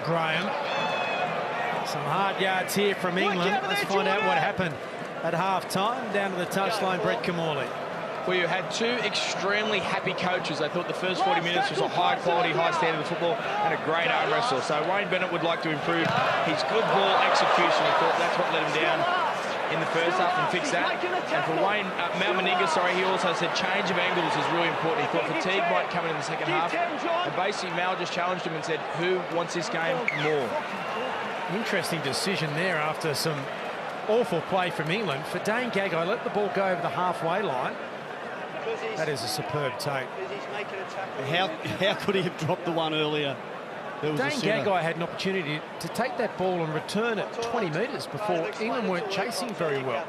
Graham. Some hard yards here from England. Let's find out what happened at half-time. Down to the touchline, Brett Kamali. Well, you had two extremely happy coaches. They thought the first 40 minutes was a high-quality, high standard of football and a great arm wrestle. So Wayne Bennett would like to improve his good ball execution. He thought that's what let him down in the first half and fix that. And for Wayne, Mal Meninga, he also said change of angles is really important. He thought fatigue might come in the second half. And basically, Mal just challenged him and said, who wants this game more? Interesting decision there after some awful play from England. For Dane Gagai, let the ball go over the halfway line. That is a superb take. How could he have dropped the one earlier? Dane Gagai had an opportunity to take that ball and return it 20 metres before England weren't chasing very well.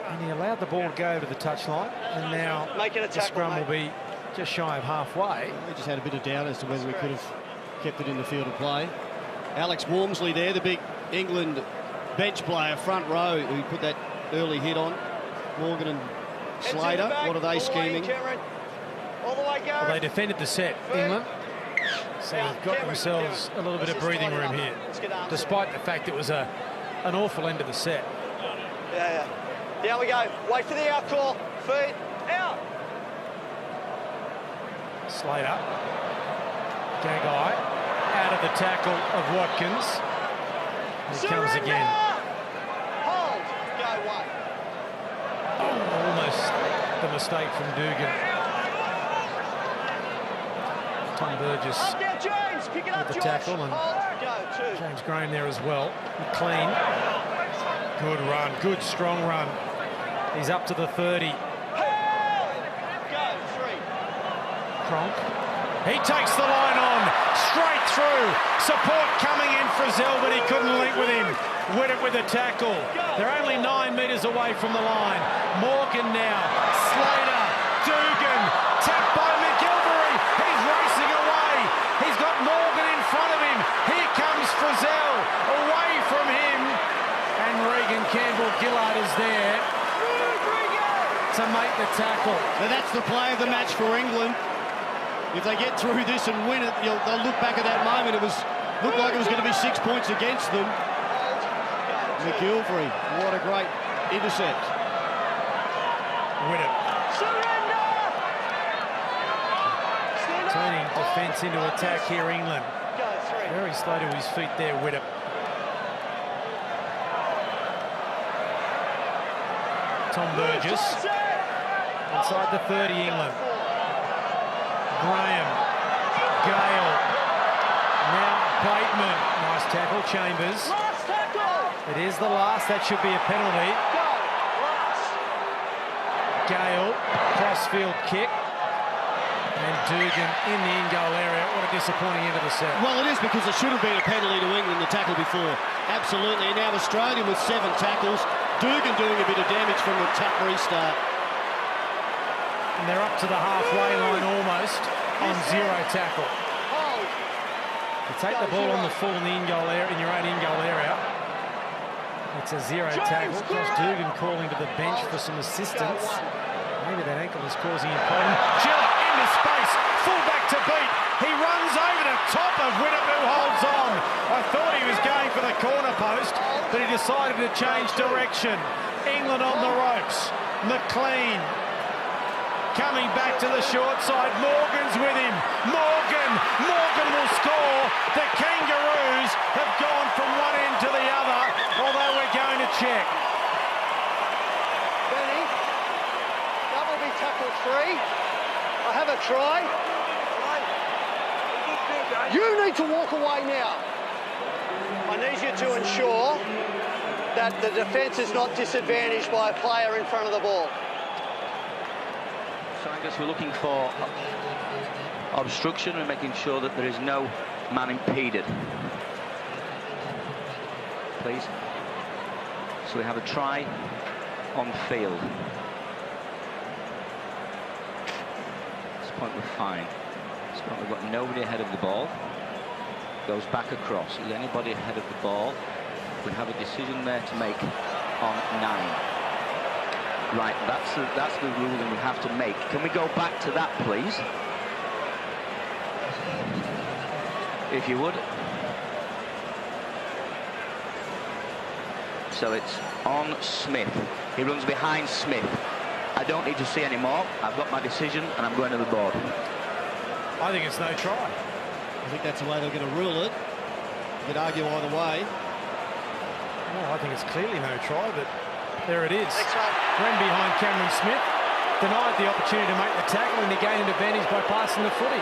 And he allowed the ball to go over the touchline, and now the scrum will be just shy of halfway. We just had a bit of doubt as to whether we could have kept it in the field of play. Alex Walmsley there, the big England bench player, front row, who put that early hit on. Morgan and Slater, what are they scheming? Well, they defended the set, England. So they've got themselves a little bit of breathing room here, despite the fact it was an awful end of the set. Yeah. Down we go. Wait for the out call. Feet. Out. Slater. Gagai out of the tackle of Watkins. Here comes again. Hold. Go one. Almost the mistake from Dugan. Tom Burgess with the tackle, and James Graham there as well. McLean, good run, good strong run. He's up to the 30. Cronk, he takes the line on, straight through. Support coming in for Zell, but he couldn't link with him. Widdop with a tackle. They're only 9 metres away from the line. Morgan now, Slater, Dugan, tapped by McGilvery. He's racing away. He's got Morgan in front of him. Here comes Frizzell, away from him. And Regan Campbell-Gillard is there to make the tackle. Now that's the play of the match for England. If they get through this and win it, they'll look back at that moment. Looked like it was going to be 6 points against them. McGilvery, what a great intercept. Widdop. Turning defence into attack here, England. Very slow to his feet there, Widdop. Tom Burgess. Inside the 30, England. Graham. Gale. Now Bateman. Nice tackle, Chambers. It is the last. That should be a penalty. Gale, crossfield kick. And Dugan in the in-goal area. What a disappointing end of the set. Well, it is, because it should have been a penalty to England, the tackle before. Absolutely. And now Australia with 7 tackles. Dugan doing a bit of damage from the tap restart. And they're up to the halfway line almost on 0 tackle. You take the ball on the full in the in-goal area, in your own in-goal area. It's a 0 tackle. Josh Dugan calling to the bench for some assistance. Maybe that ankle is causing him problem. Gillett into space, full back to beat. He runs over the top of Winnip, who holds on. I thought he was going for the corner post, but he decided to change direction. England on the ropes. McLean coming back to the short side. Morgan's with him. Morgan will score. The Kangaroos have gone from one end to the other, although we're going to check. Benny, double be tackle 3. I have a try. You need to walk away now. I need you to ensure that the defence is not disadvantaged by a player in front of the ball. So I guess we're looking for obstruction and making sure that there is no man impeded. Please. So we have a try on field. At this point we're fine. At this point we've got nobody ahead of the ball. Goes back across. Is anybody ahead of the ball? We have a decision there to make on 9. Right, that's the ruling we have to make. Can we go back to that, please? If you would. So it's on Smith. He runs behind Smith. I don't need to see any more. I've got my decision and I'm going to the board. I think it's no try. I think that's the way they're going to rule it. You could argue either way. Well, I think it's clearly no try, but there it is. Ran behind Cameron Smith, denied the opportunity to make the tackle, and he gained an advantage by passing the footy.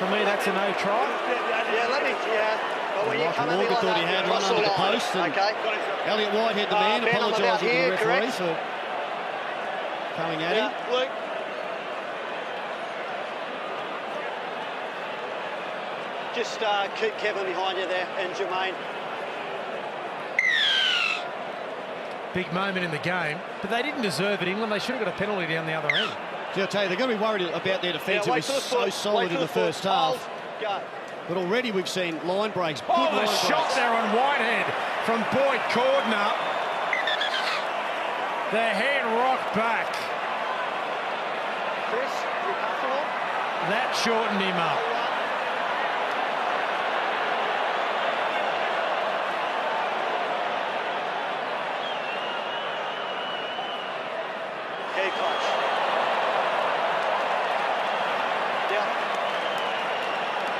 For me, that's a no try. But when you Michael come at me Walker like thought that, he had you one cross under the line, post, and okay? Elliot Whitehead, the man, Ben, I'm about apologising to the here, referee correct? for coming at him. Luke. Just keep Kevin behind you there, and Jermaine. Big moment in the game, but they didn't deserve it, England. They should have got a penalty down the other end. See, I'll tell you, they're going to be worried about their defence. It was so solid in the first half. Go. But already we've seen line breaks. Oh, good the line shot breaks. there on Whitehead from Boyd Cordner. The head rocked back. Chris, you comfortable? That shortened him up. Okay, coach.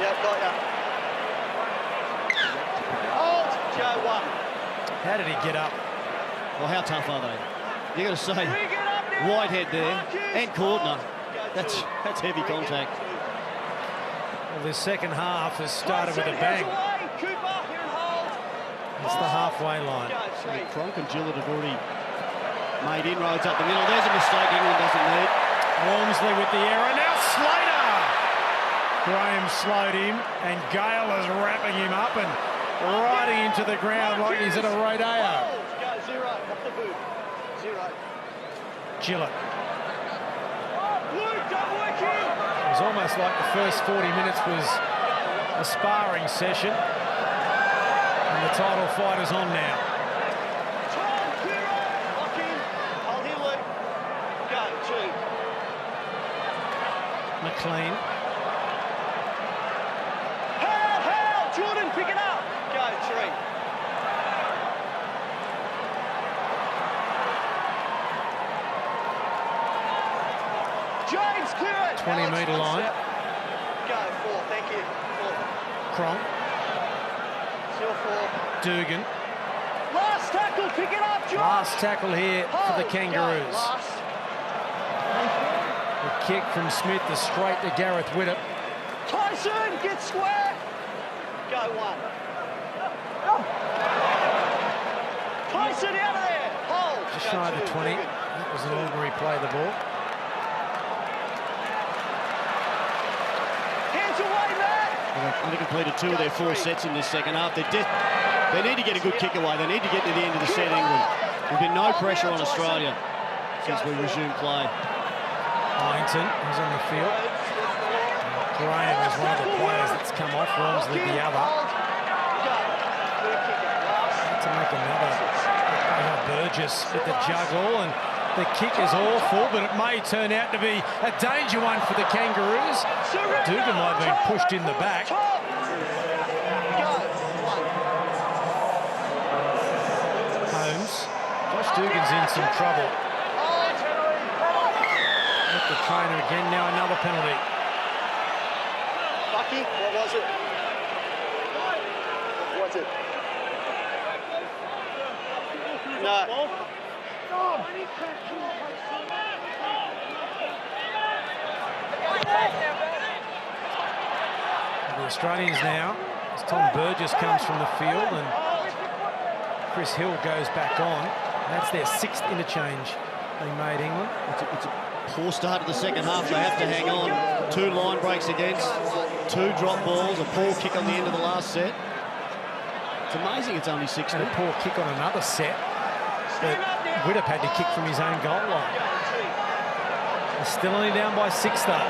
Yeah, got ya. Hold, Joe 1. How did he get up? Well, how tough are they? You got to say, Whitehead there and Cordner. That's heavy contact. Well, the second half has started with a bang. It's the halfway line. So Cronk and Gillett have already made inroads up the middle. There's a mistake England doesn't need. Walmsley with the error. Now Slater! Graham slowed him, and Gale is wrapping him up and riding into the ground like he's at a rodeo. Go, 0, off the boot. 0. Gillett. It was almost like the first 40 minutes was a sparring session, and the title fight is on now. Lock in. Hold here, Luke. Go, 2. McLean. Hal, Jordan, pick it up. Go, 3. James, clear it. 20-metre line. Go, 4, thank you. 4. Cronk. Still 4. Dugan. Last tackle, pick it up, George. Last tackle here for the Hold, Kangaroos. go, last. The kick from Smith is straight to Gareth Widdop. Tyson, get square. Go, 1. Tyson out of there. Hold. Just Go, shy of the 2. 20. Good. That was an ordinary play of the ball. They've only completed 2 of their 4 sets in this second half. They need to get a good kick away. They need to get to the end of the set, England. There's been no pressure on Australia since we resumed play. Byington is on the field. Graham is one of the players that's come off, Romsley the other. To make another Burgess with the juggle, and the kick is awful, but it may turn out to be a danger one for the Kangaroos. Dugan might have been pushed in the back. Holmes. Josh Dugan's in some trouble. With the trainer again, now another penalty. Bucky, what was it? What's it? No. The Australians now, as Tom Burgess comes from the field and Chris Hill goes back on. That's their 6th interchange they made, England. It's a poor start to the second half. They have to hang on. 2 line breaks against, 2 drop balls, a poor kick on the end of the last set. It's amazing it's only 6. And a poor kick on another set. But Widdop had to kick from his own goal line. They're still only down by 6 though.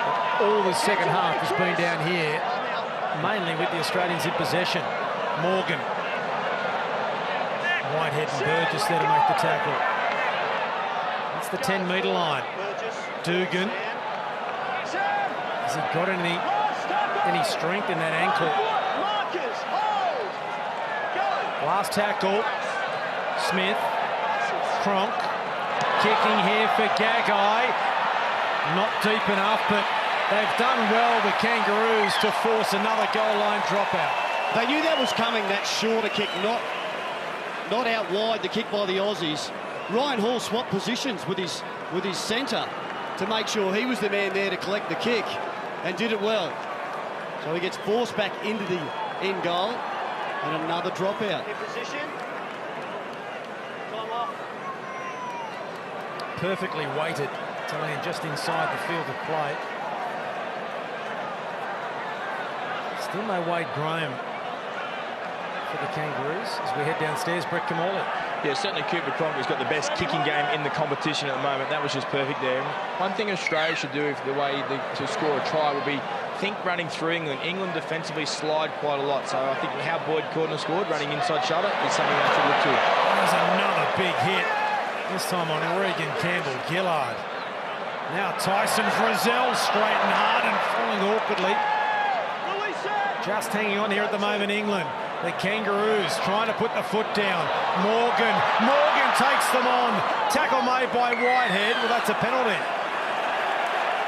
But all the second half has been down here, mainly with the Australians in possession. Morgan. Whitehead and Burgess there to make the tackle. That's the 10-metre line. Dugan. Has he got any strength in that ankle? Last tackle. Smith. Cronk. Kicking here for Gagai. Not deep enough, but they've done well, the Kangaroos, to force another goal line dropout. They knew that was coming, that shorter kick, not out wide, the kick by the Aussies. Ryan Hall swapped positions with his centre to make sure he was the man there to collect the kick, and did it well. So he gets forced back into the end goal, and another dropout. In position. Time off. Perfectly weighted to land just inside the field of play. Still no Wade Graham for the Kangaroos as we head downstairs. Brett Kamali. Yeah, certainly Cooper Cronk has got the best kicking game in the competition at the moment. That was just perfect there. One thing Australia should do if the way to score a try would be think running through England. England defensively slide quite a lot, so I think how Boyd Cordner scored, running inside shutter, is something they should look to. There's another big hit, this time on Regan Campbell-Gillard. Now Tyson Frizzell straight and hard and falling awkwardly. Just hanging on here at the moment, England. The Kangaroos trying to put the foot down. Morgan takes them on. Tackle made by Whitehead. Well, that's a penalty.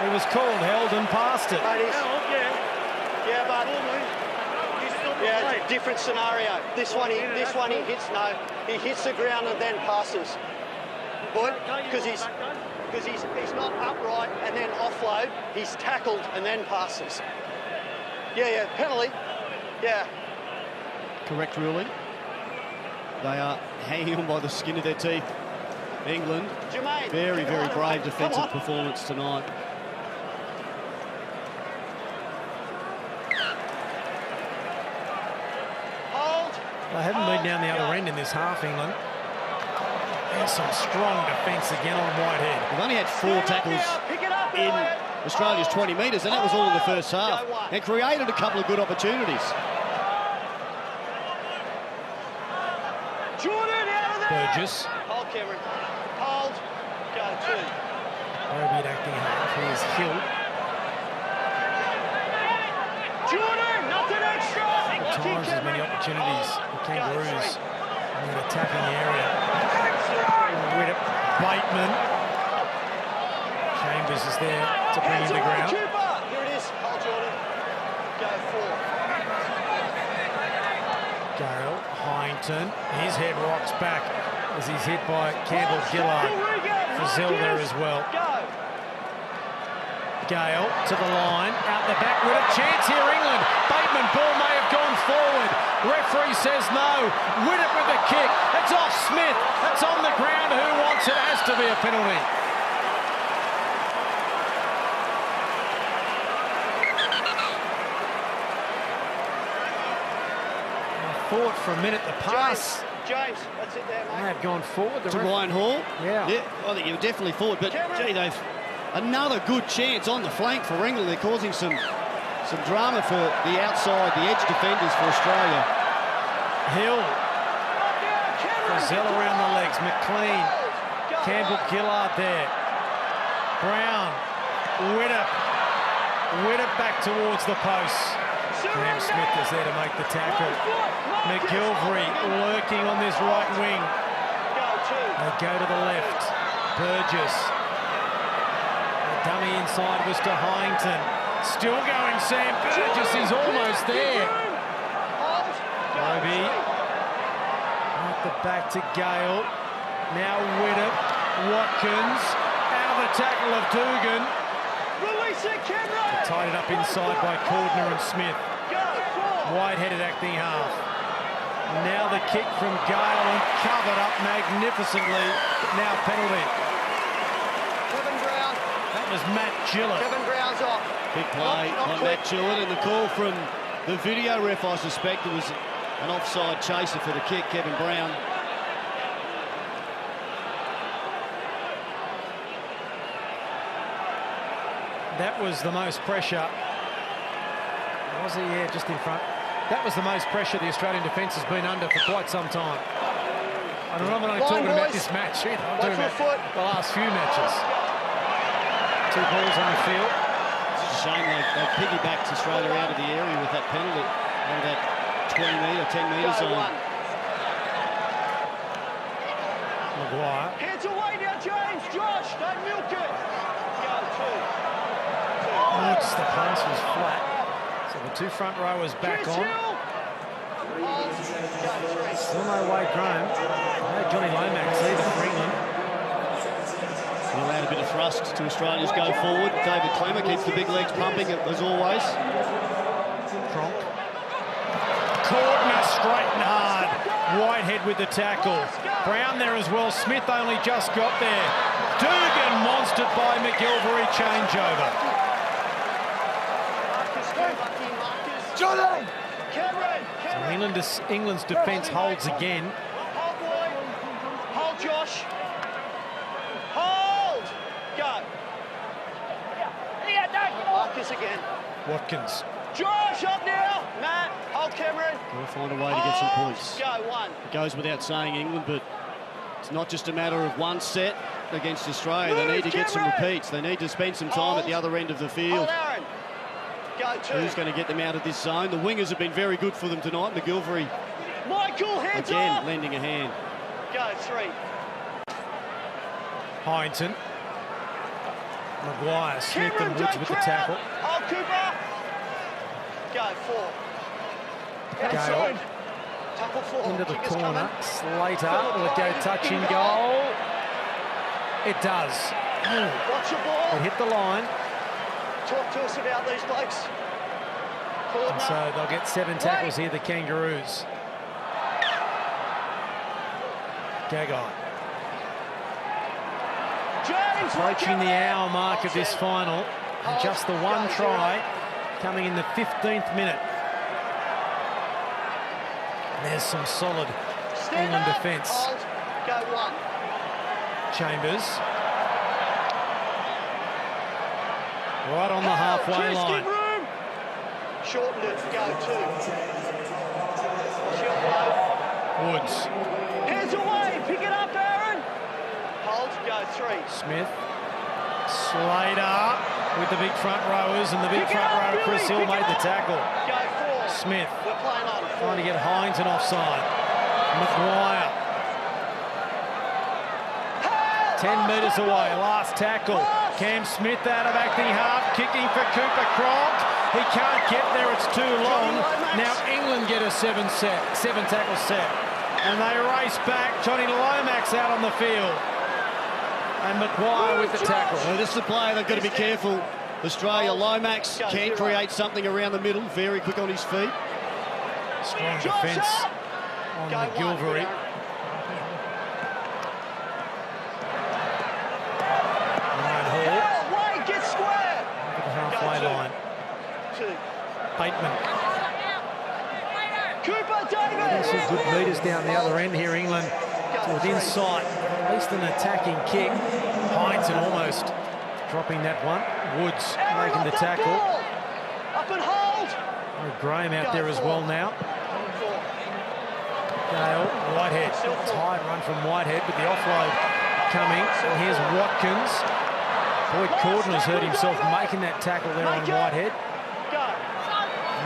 It was called, held and passed it. Yeah, but it's a different scenario. This one he hits. No, he hits the ground and then passes. But because he's not upright and then offload, he's tackled and then passes. Yeah, penalty. Yeah. Correct ruling. They are hanging on by the skin of their teeth. England, very, very brave defensive performance tonight. They haven't been down the other end in this half, England. There's some strong defence again on Whitehead. They've only had 4 tackles in Australia's 20 metres, and that was all in the first half, and created a couple of good opportunities. Burgess. Hold, Cameron. Hold. Go, 2. Roby acting half. Here's Hill. Jordan, nothing extra. Times as many opportunities. The Kangaroos in the attacking area. Widdop, Bateman. Chambers is there to bring him to ground. Here it is. Hold, Jordan. Go, 4. Gale, Hyington. His head rocks back as he's hit by Campbell-Gillard. Frizzell there as well. Gale to the line, out the back with a chance here, England. Bateman, ball may have gone forward. Referee says no. Widdop with the kick. It's off Smith. That's on the ground. Who wants it? Has to be a penalty. thought for a minute the pass James, that's it there, may mate. have gone forward. To Ryan Hall? Yeah. Yeah, I think you were definitely forward. But, gee, they've another good chance on the flank for England. They're causing some drama for the outside, the edge defenders for Australia. Hill. Brazil around the legs. McLean. Campbell-Gillard there. Brown. Widdop. Widdop back towards the post. Graham Smith is there to make the tackle. McGilvery lurking on this right wing. They go to the left. Burgess. The dummy inside was to Hyington. Still going Sam Burgess. He's almost there. Roby. At the back to Gale. Now Widdop. Watkins. Out of the tackle of Dugan. Tied it up inside by Cordner and Smith. Wide-headed acting half. Now the kick from Gale and covered up magnificently. Now penalty. Kevin Brown. That was Matt Gillett. Kevin Brown's off. Big play on Matt Gillett, and the call from the video ref, I suspect, it was an offside chaser for the kick, Kevin Brown. That was the most pressure. Was he? Yeah, just in front. That was the most pressure the Australian defence has been under for quite some time. And I'm not only talking about this match, I'm talking about the last few matches. 2 balls on the field. It's a shame they piggybacked Australia out of the area with that penalty, out of that 20-metre, 10-metre zone. Maguire. Hands away now, James. Josh, don't milk it. Go, 2. Woods, the pass was flat. So the 2 front rowers back on. Still no Wade Graham. No Johnny Lomax either for England. He allowed a bit of thrust to Australia's go forward. David Clemmer keeps the big legs pumping as always. Cronk. Cordner straight and hard. Whitehead with the tackle. Brown there as well. Smith only just got there. Dugan monstered by McGilvery. Changeover. Johnny! So England's defence holds again. Hold, boy. Hold, Josh. Hold! Go. Marcus again. Watkins. Josh, up now. Matt, hold Cameron. They'll find a way to get some points. Go, 1. It goes without saying, England, but it's not just a matter of one set against Australia. They need to get some repeats. They need to spend some time at the other end of the field. Hold, Aaron. Go, 2. Who's going to get them out of this zone? The wingers have been very good for them tonight. McGilvery, Michael, hands again, off. lending a hand. Go, 3. Hyington. Maguire, Smith and Woods with the tackle. Hold, Cooper. Go, 4. Gale. Tackle 4. Into the Kick is corner. coming. Slater, will it go touching goal? It does. Watch your ball. It hit the line. Talk to us about these blokes. And so they'll get 7 tackles here, the Kangaroos. Gagai. James, Approaching the hour mark of this final. And just the 1 try coming in the 15th minute. And there's some solid England defence. Go, 1. Chambers. Right on the halfway line. Shorten it. Go, 2. Woods. Hands away. Pick it up, Aaron. Hold. Go, 3. Smith. Slater with the big front rowers, and the big front rower Chris Hill made the tackle. Go, 4. Smith We're playing on. trying to get Hyington offside. Maguire. 10 metres away, last tackle. Cam Smith out of acting half, kicking for Cooper Cronk. He can't get there, it's too long. Now England get a 7 tackle set. And they race back. Johnny Lomax out on the field. And Maguire with the tackle. Well, this is a player they've got to be careful. Australia, Lomax can create something around the middle, very quick on his feet. Strong defence on McGilvery. Get square. Look at the halfway line. 2. Bateman. Some good meters down the other end here, England, to within sight. At least an attacking kick. Heinz almost dropping that one. Woods making the tackle. Up and hold. Graham out there as well now. Gale, Whitehead, tight run from Whitehead, but the offload coming. And here's Watkins. Boyd Corden has hurt himself making that tackle there on Whitehead.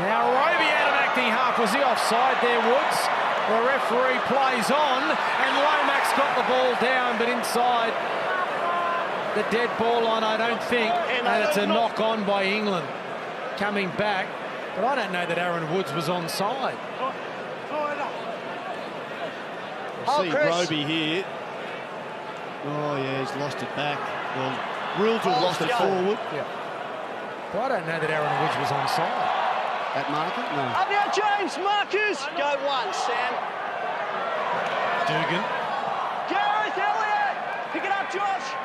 Now Roby out of acting half. Was he offside there, Woods? The referee plays on, and Lomax got the ball down, but inside the dead ball line, I don't think. And it's a knock on by England coming back. But I don't know that Aaron Woods was onside. See Roby here. Oh, yeah, he's lost it back. Well, ruled to have lost it forward. Yeah. But I don't know that Aaron Woods was onside. That marker? No. Up now, James. Marcus. Go one, Sam. Dugan. Gareth Elliott. Pick it up, Josh.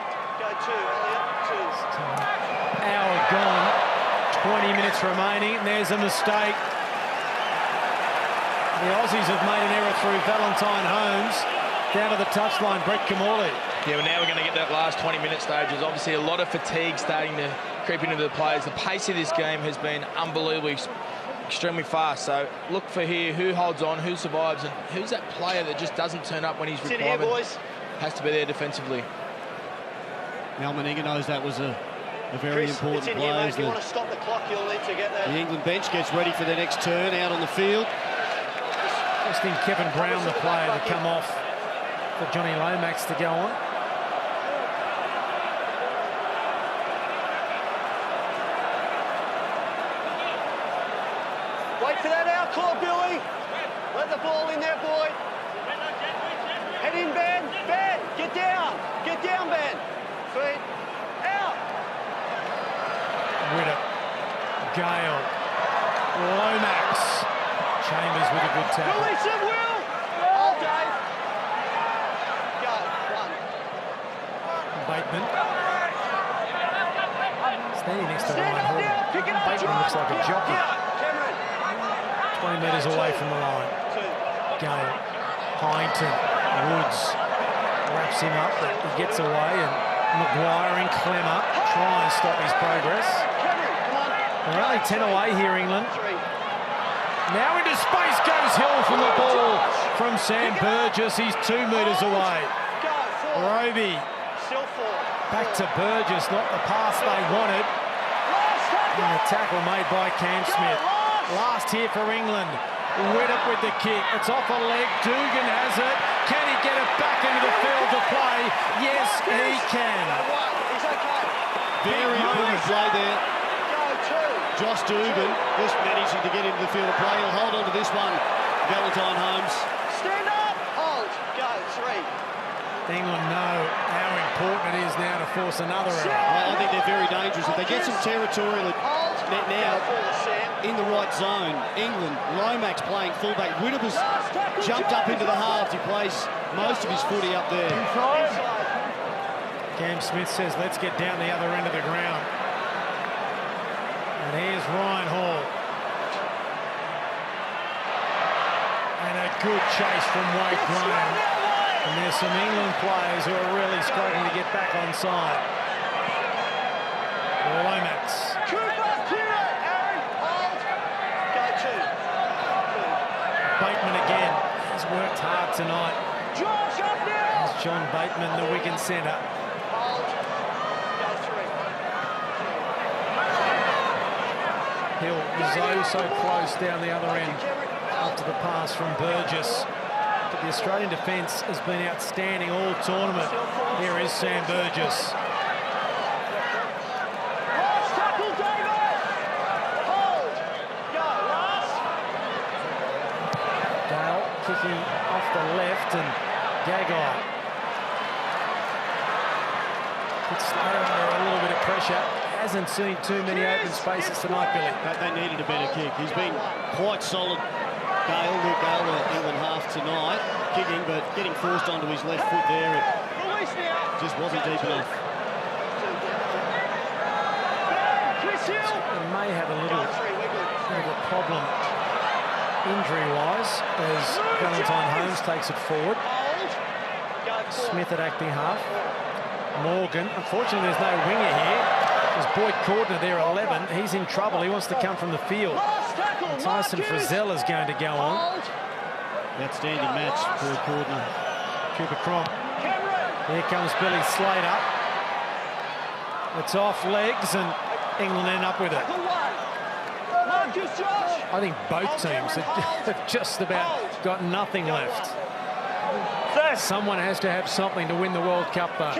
Go two, Elliott. Two. Hour gone. 20 minutes remaining. And there's a mistake. The Aussies have made an error through Valentine Holmes. Down to the touchline, Brett Kamali. Yeah, well, now we're going to get that last 20-minute stage. There's obviously a lot of fatigue starting to creep into the players. The pace of this game has been unbelievably extremely fast. So look for here who holds on, who survives, and who's that player that just doesn't turn up when he's required. Has to be there defensively. Mal Meninga knows that was a very important play. If you want to stop the clock, you'll need to get that. The England bench gets ready for their next turn out on the field. Just think Kevin Brown, the player, to come off for Johnny Lomax to go on. Wait for that outclaw, Billy. Let the ball in there, boy. Head in, Ben. Ben, get down. Get down, Ben. Feet out. Widdop, Gale, Lomax. Chambers with a good tackle. Release it, Will. Hold, Dave. Go, one. Bateman. Standing next to Ryan Hall. Bateman looks like a jockey. 20 metres away from the line. Gale, Pynton, Woods wraps him up, but he gets away, and Maguire and Clemmer try and stop his progress. They're only 10 away here, England. Now into space goes Hill from the ball from Sam Burgess. He's 2 metres away. Roby back to Burgess, not the pass they wanted. And the tackle made by Cam Smith. Last here for England. Widdop with the kick. It's off a leg. Dugan has it. Can he get it back into the field to play? Yes, he can. Very important play there. Josh Dugan just managing to get into the field of play. He'll hold on to this one. Valentine Holmes. Stand up. Hold. Go. 3. England know how important it is now to force another error. I think they're very dangerous. If they get some territorial now in the right zone, England, Lomax playing fullback. Widdop has jumped up into the halves. He plays most of his footy up there. Cam Smith says, let's get down the other end of the ground. And here's Ryan Hall. And a good chase from Wade Graham. And there's some England players who are really struggling to get back on side. Lomax. Bateman again. He's worked hard tonight. There's John Bateman, the Wigan centre. Hill is so close down the other end after the pass from Burgess. But the Australian defence has been outstanding all tournament. Here is Sam Burgess. Dale kicking off the left, and Gagai puts Slater under a little bit of pressure. Hasn't seen too many open spaces tonight, Billy. They needed a better kick. He's been quite solid. Luke Gale, England half tonight, kicking, but getting forced onto his left foot there, it just wasn't deep enough. It may have a little bit of a problem injury-wise, as Valentine Holmes takes it forward. Smith at acting half. Morgan, unfortunately there's no winger here. There's Boyd Cordner there, 11. He's in trouble. He wants to come from the field. Tyson Frizzell is going to go on. Outstanding match, Boyd Cordner. Cooper Cronk. Here comes Billy Slater. It's off legs and England end up with it. I think both teams have just about got nothing left. Someone has to have something to win the World Cup, though.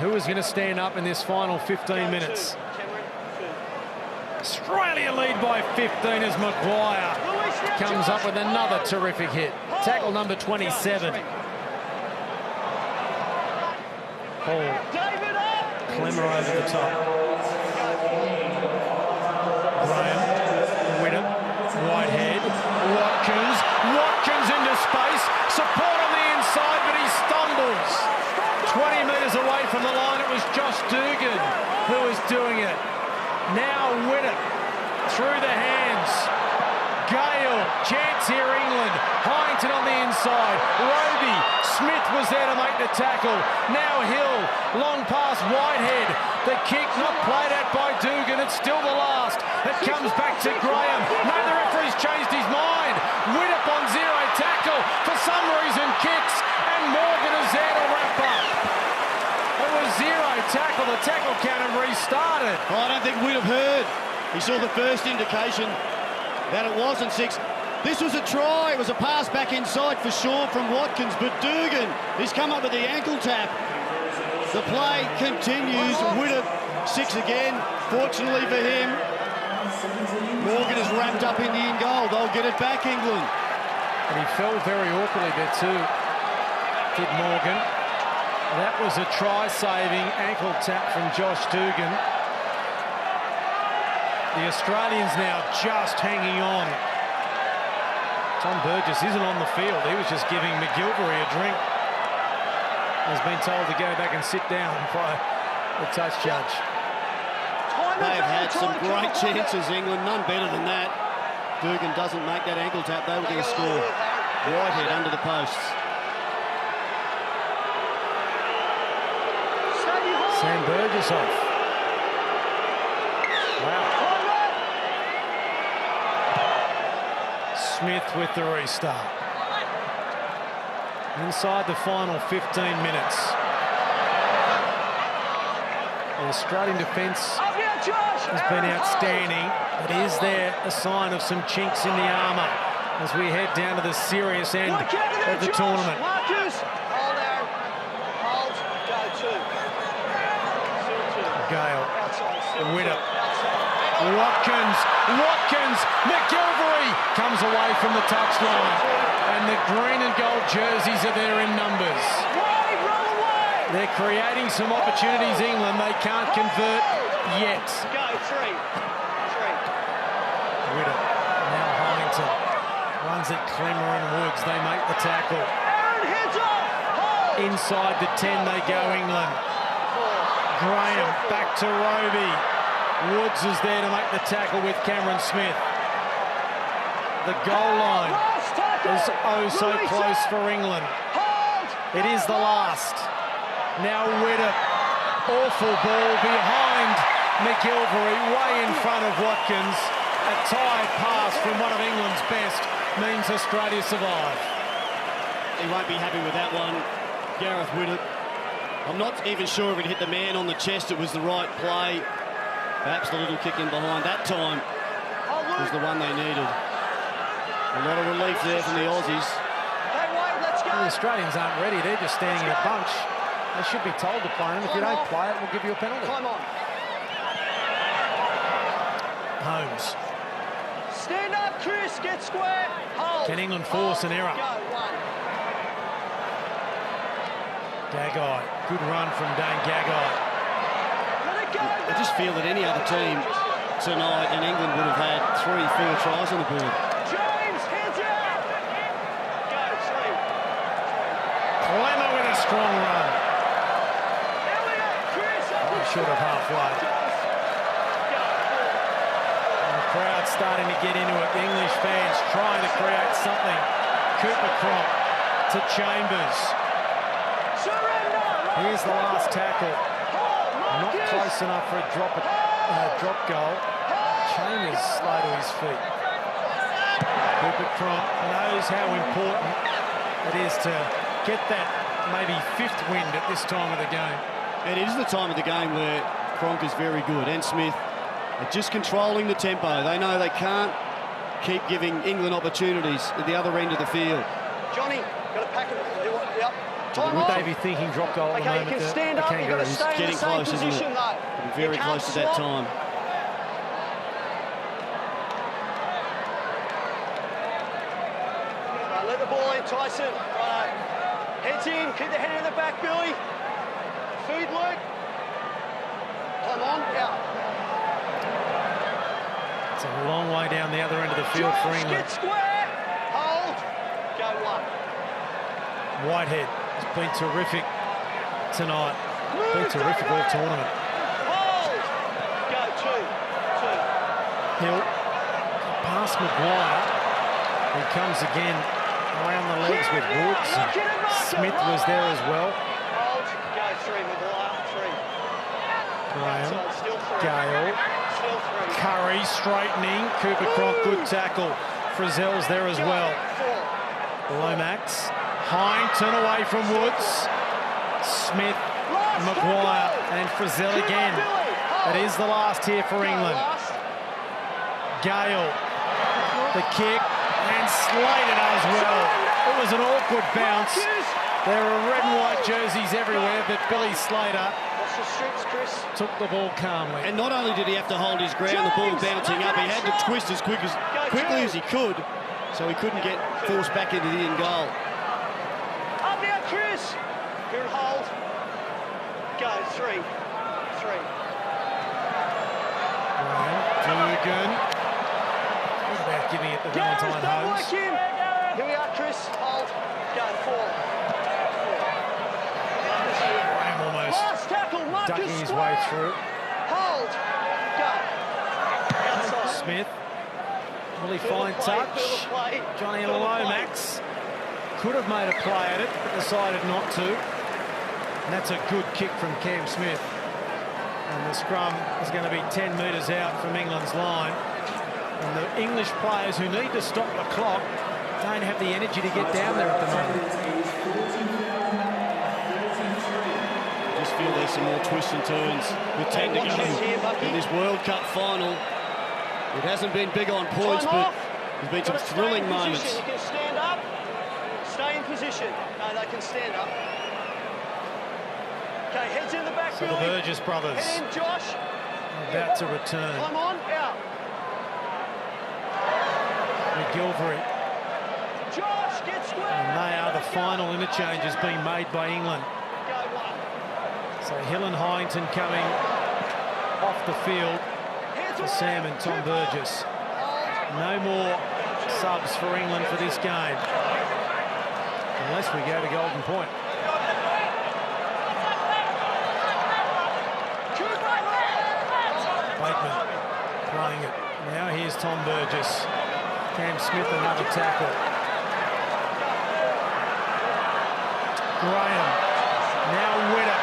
Who is going to stand up in this final 15 minutes? Australia lead by 15 as Maguire comes up with another terrific hit. Tackle number 27. Paul Clemmer over the top. Graham, Widdop, Whitehead, Watkins into space, support on the inside, but he stumbles. 20 metres away from the line, it was Josh Dugan who was doing it. Now Widdop through the hands. Gale, chance here England. Hyington on the inside. Roby, Smith was there to make the tackle. Now Hill, long pass Whitehead. The kick not played at by Dugan. It's still the last. It comes back to Graham. No, the referee's changed his mind. Widdop on zero tackle. For some reason kicks. And Morgan is there to wrap up. It was zero tackle. The tackle count had restarted. Well, I don't think Widdop heard. He saw the first indication that it wasn't six. This was a try. It was a pass back inside for sure from Watkins, but Dugan, he's come up with the ankle tap. The play continues. Widdop, 6 again. Fortunately for him, Morgan is wrapped up in the in goal. They'll get it back, England. And he fell very awkwardly there too, did Morgan. That was a try-saving ankle tap from Josh Dugan. The Australians now just hanging on. Tom Burgess isn't on the field. He was just giving McGilvery a drink. He's been told to go back and sit down by the touch judge. They've had some great chances, England. None better than that. Dugan doesn't make that ankle tap. They were going to score. Whitehead under the posts. Sam Burgess off. Wow. Smith with the restart. Inside the final 15 minutes. The Australian defence has been outstanding, but is there a sign of some chinks in the armour as we head down to the serious end of the tournament? Gale, Widdop, Watkins, McGilvery comes away from the touchline, and the green and gold jerseys are there in numbers. They're creating some opportunities, England. They can't convert yet. Widdop, now Hyington, runs at Clemmer and Woods. They make the tackle. Inside the 10 they go, England. Graham back to Roby. Woods is there to make the tackle with Cameron Smith. The goal line is oh so close for England. It is the last. Now Widdop, awful ball behind McGilvery, way in front of Watkins. A tied pass from one of England's best means Australia survive. He won't be happy with that one, Gareth Widdop. I'm not even sure if it hit the man on the chest. It was the right play. Perhaps the little kick in behind that time was the one they needed. A lot of relief there from the Aussies. The Australians aren't ready. They're just standing in a bunch. They should be told to play, and if you don't play it, we'll give you a penalty. Holmes. Stand up, Chris. Get square. Hold. Can England force an error? Gagai. Good run from Dane Gagai. I just feel that any other team tonight in England would have had 3-4 tries on the board. James, hands out. Go, Steve. Clemmer with a strong run. Elliot, Chris. Short of halfway. And crowd starting to get into it. The English fans trying to create something. Cooper Cronk to Chambers. Here's the last tackle. Not close enough for a drop goal. Chambers slow to his feet. Cooper Cronk knows how important it is to get that maybe fifth wind at this time of the game. It is the time of the game where Cronk is very good, and Smith are just controlling the tempo. They know they can't keep giving England opportunities at the other end of the field. Johnny, got to pack it. Yep. Would they be thinking drop goal at the moment? You can stand up. You've got to stay in the same position, though. Very close to that time. Let the ball in, Tyson. Right. Heads in. Keep the head in the back, Billy. Feed Luke. Come on, out. It's a long way down the other end of the field for England. Get square. Hold. Go one. Whitehead has been terrific tonight. Been terrific all tournament. Hold. Go two. Hill past Maguire. He comes again around the legs with Woods. Smith was there as well. Hold. Go three, Maguire. Three. Graham. Still three. Gale. Still three. Curry straightening. Cooper Cronk, good tackle. Frizzell's there as well. Lomax. Heinton away from Woods. Smith, Maguire and Frizzell again. It is the last here for England. Gale, the kick, and Slater as well. It was an awkward bounce. There are red and white jerseys everywhere, but Billy Slater took the ball calmly. And not only did he have to hold his ground, the ball bouncing up, he had to twist as quickly as he could, so he couldn't get forced back into the in goal. Up now, Chris. Good hold. Go three. Dugan. What about giving it the Valentine Holmes? Here we are, Chris. Hold. Go four. Graham almost ducking his way through. Hold. Go. Outside. Smith. Will he find touch? Johnny Lomax could have made a play at it, but decided not to. And that's a good kick from Cam Smith. And the scrum is going to be 10 metres out from England's line. And the English players who need to stop the clock don't have the energy to get down there at the moment. I just feel there's some more twists and turns with 10 to go in this World Cup final. It hasn't been big on points, but there's been some thrilling moments. You can stand up. Stay in position. No, they can stand up. Okay, heads in the back, So the Burgess brothers head in, Josh. are about to return. Come on, out. McGilvery. Josh, get square. And they are the final interchanges being made by England. Go one. So Hill and Heinton coming off the field for Sam and Tom Burgess. No more subs for England for this game, unless we go to Golden Point. Bateman playing it. Now here's Tom Burgess. Cam Smith, another tackle. Graham. Now Witter.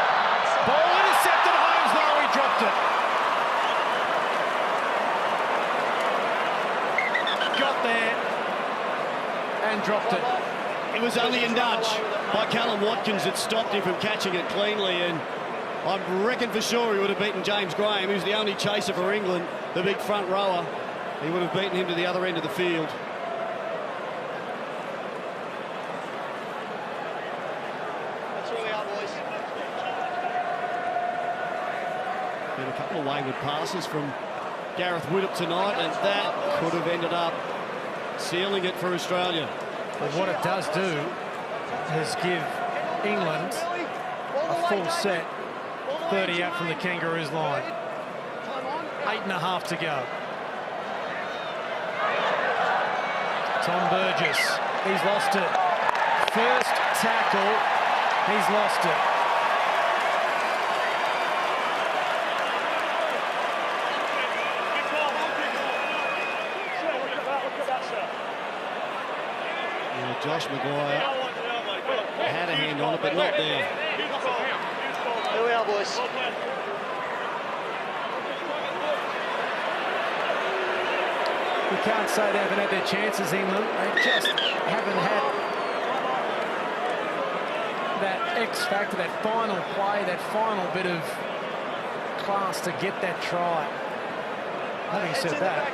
Ball intercepted. Holmes, though, he dropped it. Got there and dropped it. It was only a nudge by Callum Watkins that stopped him from catching it cleanly, and I reckon for sure he would have beaten James Graham, who's the only chaser for England, the big front rower. He would have beaten him to the other end of the field. That's where we are, boys. Been a couple of wayward passes from Gareth Widdop tonight, and that could have ended up sealing it for Australia. But what it does do is give England a full set, 30 out from the Kangaroos line. 8.5 to go. Tom Burgess, he's lost it. First tackle, he's lost it. Josh Maguire had a hand on it, but not there. Here we are, boys. You can't say they haven't had their chances, England. They just haven't had that X factor, that final play, that final bit of class to get that try. Having said that,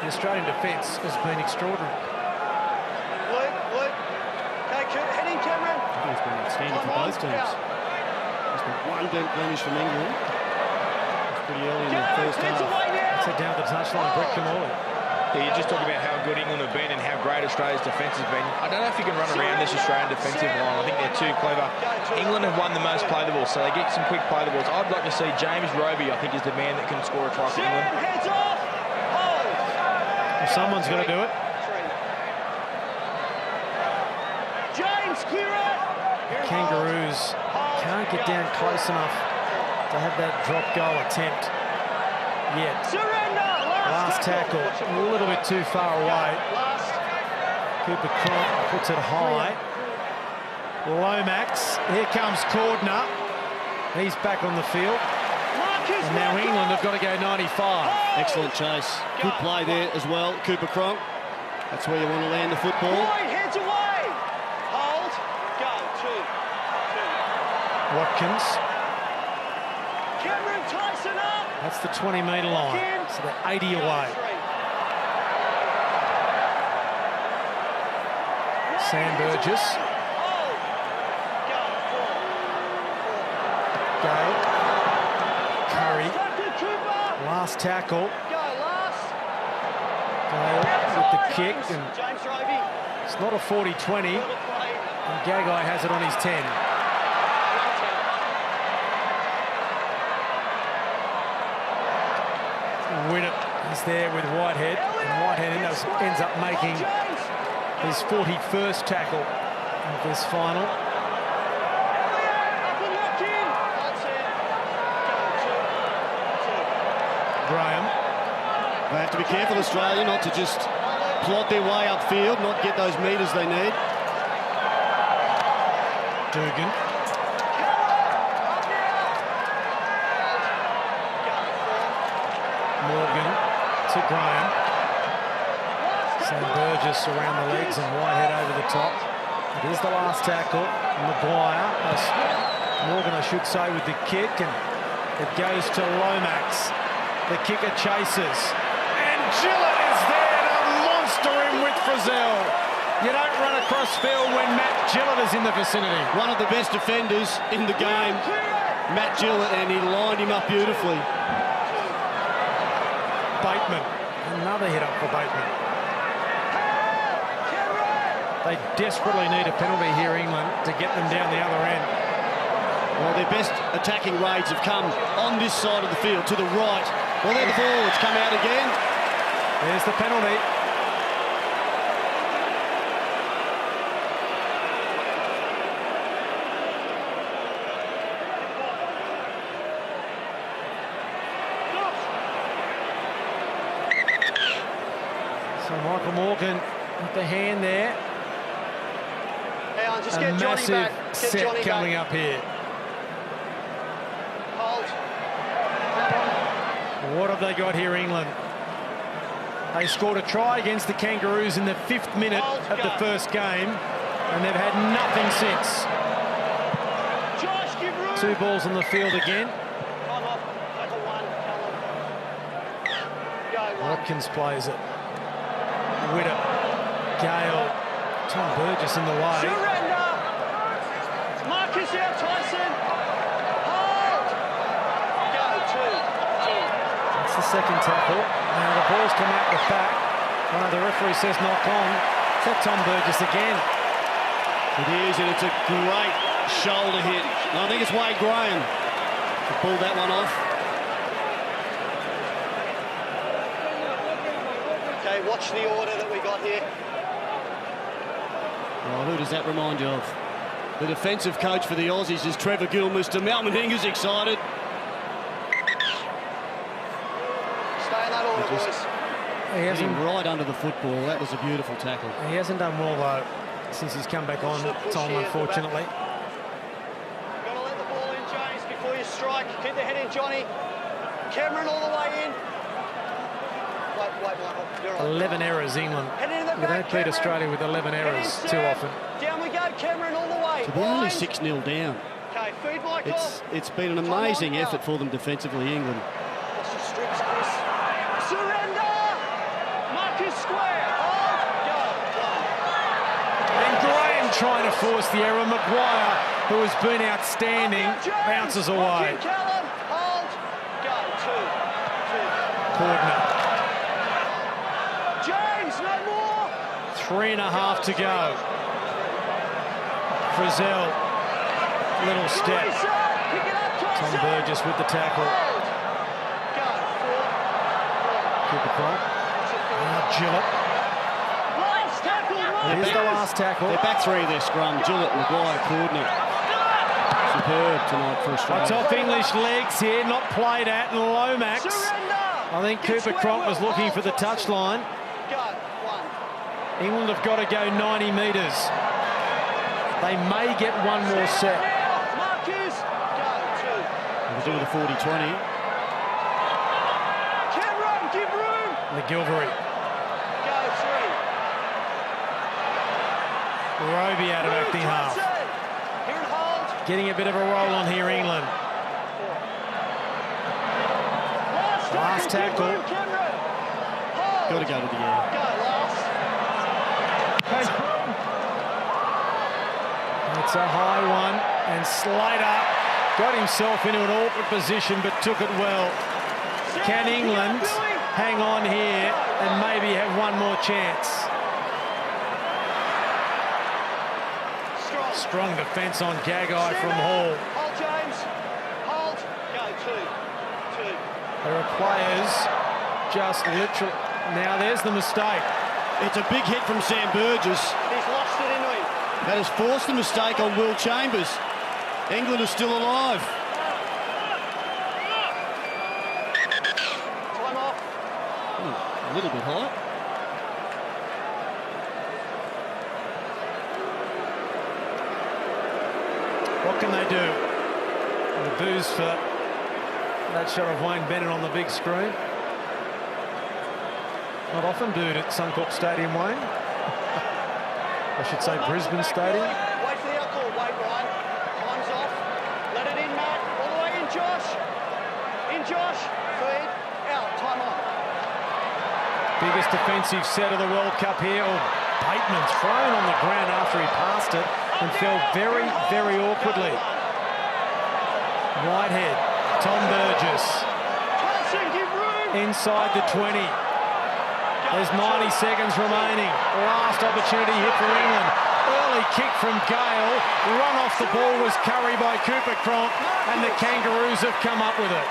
the Australian defence has been extraordinary. Luke. Okay, head in, Cameron. I think it's been outstanding for both teams. There's been one blemish from England. It's pretty early in the first half. It's down the touchline, Brett Camorley. Yeah, you're just talking about how good England have been and how great Australia's defence has been. I don't know if you can run around this Australian defensive line. I think they're too clever. England have won the most play the ball, so they get some quick play the balls. I'd like to see James Rugby, I think, is the man that can score a try for England. Well, someone's got to do it. James, The Kangaroos can't get down close enough to have that drop goal attempt yet. Last tackle, a little bit too far away. Cooper Cronk puts it high. Lomax, here comes Cordner. He's back on the field. And now England have got to go 95. Excellent chase. Good play there as well, Cooper Cronk. That's where you want to land the football. Heads away. Hold. Go. Two. Watkins. Cameron Tyson up. That's the 20-metre line. So they're 80 away. Sam Burgess. Gale. Curry. Last tackle. Gale with the kick. And it's not a 40-20. And Gagai has it on his 10. Winnett is there with Whitehead, and Whitehead ends up making his 41st tackle of this final. Graham. They have to be careful, Australia, not to just plod their way upfield, not get those metres they need. Dugan. Morgan to Graham. Sam Burgess around the legs and Whitehead over the top. It is the last tackle. Maguire, Morgan I should say, with the kick, and it goes to Lomax. The kicker chases. And Gillett is there to monster him with Frizzell. You don't run across field when Matt Gillett is in the vicinity. One of the best defenders in the game, Matt Gillett, and he lined him up beautifully. Bateman, another hit up for Bateman. They desperately need a penalty here, England, to get them down the other end. Well, their best attacking raids have come on this side of the field, to the right. Well, there the ball, it's come out again. There's the penalty. So Michael Morgan with the hand there. Hang on, just a get Johnny massive back. Get set Johnny coming back. up here. Hold. What have they got here, England? They scored a try against the Kangaroos in the 5th minute of the first game, and they've had nothing since. Josh, give room. 2 balls on the field again. Come on. Tackle one. Go one. Watkins plays it. Widdop, Gale, Tom Burgess in the way. Surrender. Marcus out, Tyson. Hold. Go. Two. That's the second tackle. Now the ball's come out the back. The referee says knock on. Is that Tom Burgess again? It is, and it's a great shoulder hit. And I think it's Wade Graham to pull that one off. Okay, watch the order that we got here. Well, who does that remind you of? The defensive coach for the Aussies is Trevor Gilmeister. Malcolm Hinger's excited. Stay in that order, boys. He hasn't right under the football. That was a beautiful tackle. He hasn't done well though since he's come back on, Tom, unfortunately. Got to let the ball in, James, before you strike. Keep the head in, Johnny. Cameron all the way in. Wait, Michael. You're right. 11 errors, England. Head into the We back, don't beat Cameron. Australia with 11 Head in, errors Sam. too often. Down we go, Cameron, all the way. So they're only Blind. 6-0 down. Okay, feed Michael. It's been an amazing effort for them defensively, England. What's your strips, Chris? Surrender! Marcus square. Hold. Go. And Graham trying to force the error. Maguire, who has been outstanding, bounces away. Callum. Hold. Go. Two. Cordner. James, no more. 3.5 to go. Frizzell, little step. Pick it up, Tom Burgess with the tackle. Go. Cooper Cronk. Gillett. Last tackle, Here's the last tackle. They're back three of their scrum. Gillett, Maguire, Cordner. Superb tonight for Australia. Top English legs here, not played at, and Lomax. I think Cooper Cronk was looking for the touchline. England have got to go 90 metres. They may get one more set. Marcus. Go. Two. We'll do the 40-20. Cameron, give room. McGilvery. Go. Three. Roby out of acting half. Here and hold. Getting a bit of a roll on here, England. Last tackle. Cameron. Hold. Got to go to the air. Go. Last. It's a high one, and Slater got himself into an awkward position but took it well. Can England hang on here and maybe have one more chance? Strong defence on Gagai from Hall. Hold, James. Hold. Go. Two. There are players just literally... Now there's the mistake. It's a big hit from Sam Burgess. He's lost it into him. That has forced the mistake on Will Chambers. England is still alive. Time off. A little bit high. What can they do? The boos for that shot of Wayne Bennett on the big screen. Not often booed at Suncorp Stadium, Wayne. I should say Brisbane Stadium. Wait for the outcall. Wait, Ryan. Time's off. Let it in, Matt. All the way in, Josh. In, Josh. Feed. Out. Time on. Biggest defensive set of the World Cup here. Oh, Bateman's thrown on the ground after he passed it and fell very, very awkwardly. Whitehead, Tom Burgess. Inside the 20. There's 90 seconds remaining. Last opportunity hit for England. Early kick from Gale. Run off the ball was Curry by Cooper Cronk, and the Kangaroos have come up with it.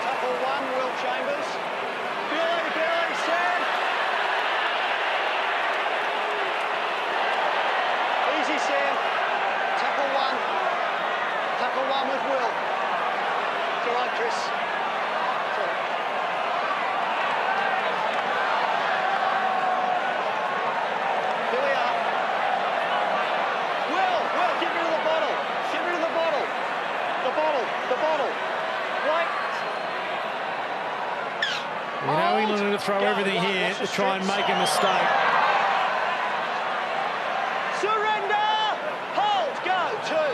Tackle one, Will Chambers. Billy, Sam. Easy, Sam. Tackle one. Tackle one with Will. It's all right, Chris. It's all right. Here we are. Will, get rid of the bottle. Get rid of the bottle. The bottle. Wait. You know England are going to throw everything here to try and make a mistake. Surrender! Hold! Go! Two!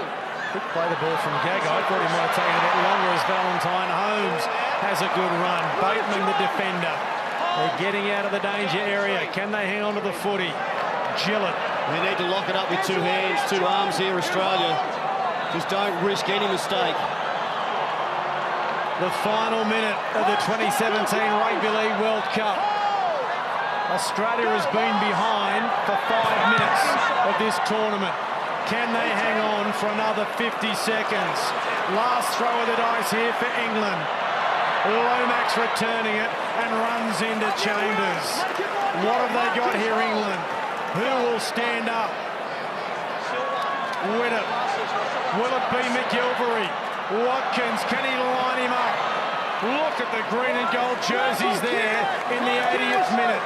Good play the ball from Gagai. I thought he might have taken a bit longer as Valentine. Holmes has a good run. Bateman the defender. They're getting out of the danger area. Can they hang on to the footy? Gillett. They need to lock it up with two hands, two arms here, Australia. Just don't risk any mistake. The final minute of the 2017 Rugby League World Cup. Australia has been behind for 5 minutes of this tournament. Can they hang on for another 50 seconds? Last throw of the dice here for England. Lomax returning it and runs into Chambers. What have they got here, England? Who will stand up? Widdop. Will it be McGilvery? Watkins, can he line him up? Look at the green and gold jerseys there in the minute.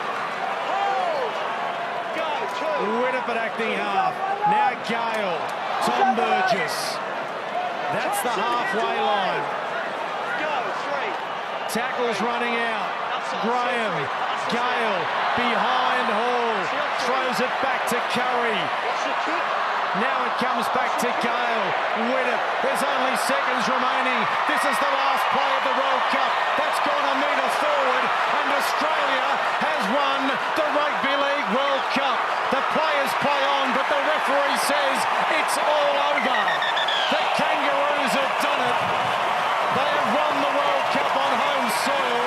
Winnipeg acting half. Now Gale. Tom Burgess. That's the halfway line. Tackles running out. Graham. Gale behind Hall. Throws it back to Curry. Now it comes back to Gale. Winnip. There's only seconds remaining. This is the last play of the World Cup. That's gone a metre forward, and Australia has won the Rugby League World Cup. The players play on, but the referee says it's all over. The Kangaroos have done it. They have won the World Cup on home soil,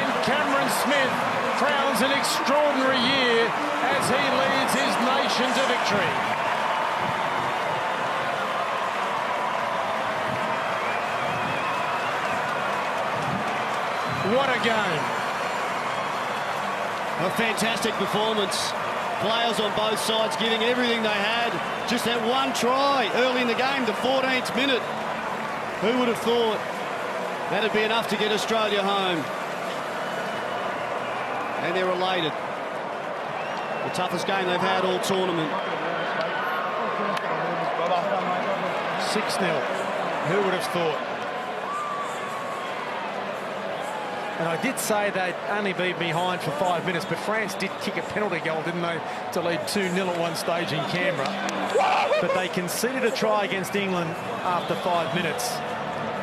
and Cameron Smith crowns an extraordinary year as he leads his nation to victory. What a game. A fantastic performance. Players on both sides giving everything they had. Just that one try early in the game, the 14th minute. Who would have thought that'd be enough to get Australia home? And they're elated. The toughest game they've had all tournament. 6-0. Who would have thought? And I did say they'd only be behind for 5 minutes, but France did kick a penalty goal, didn't they, to lead 2-0 at one stage in Canberra. But they conceded a try against England after 5 minutes.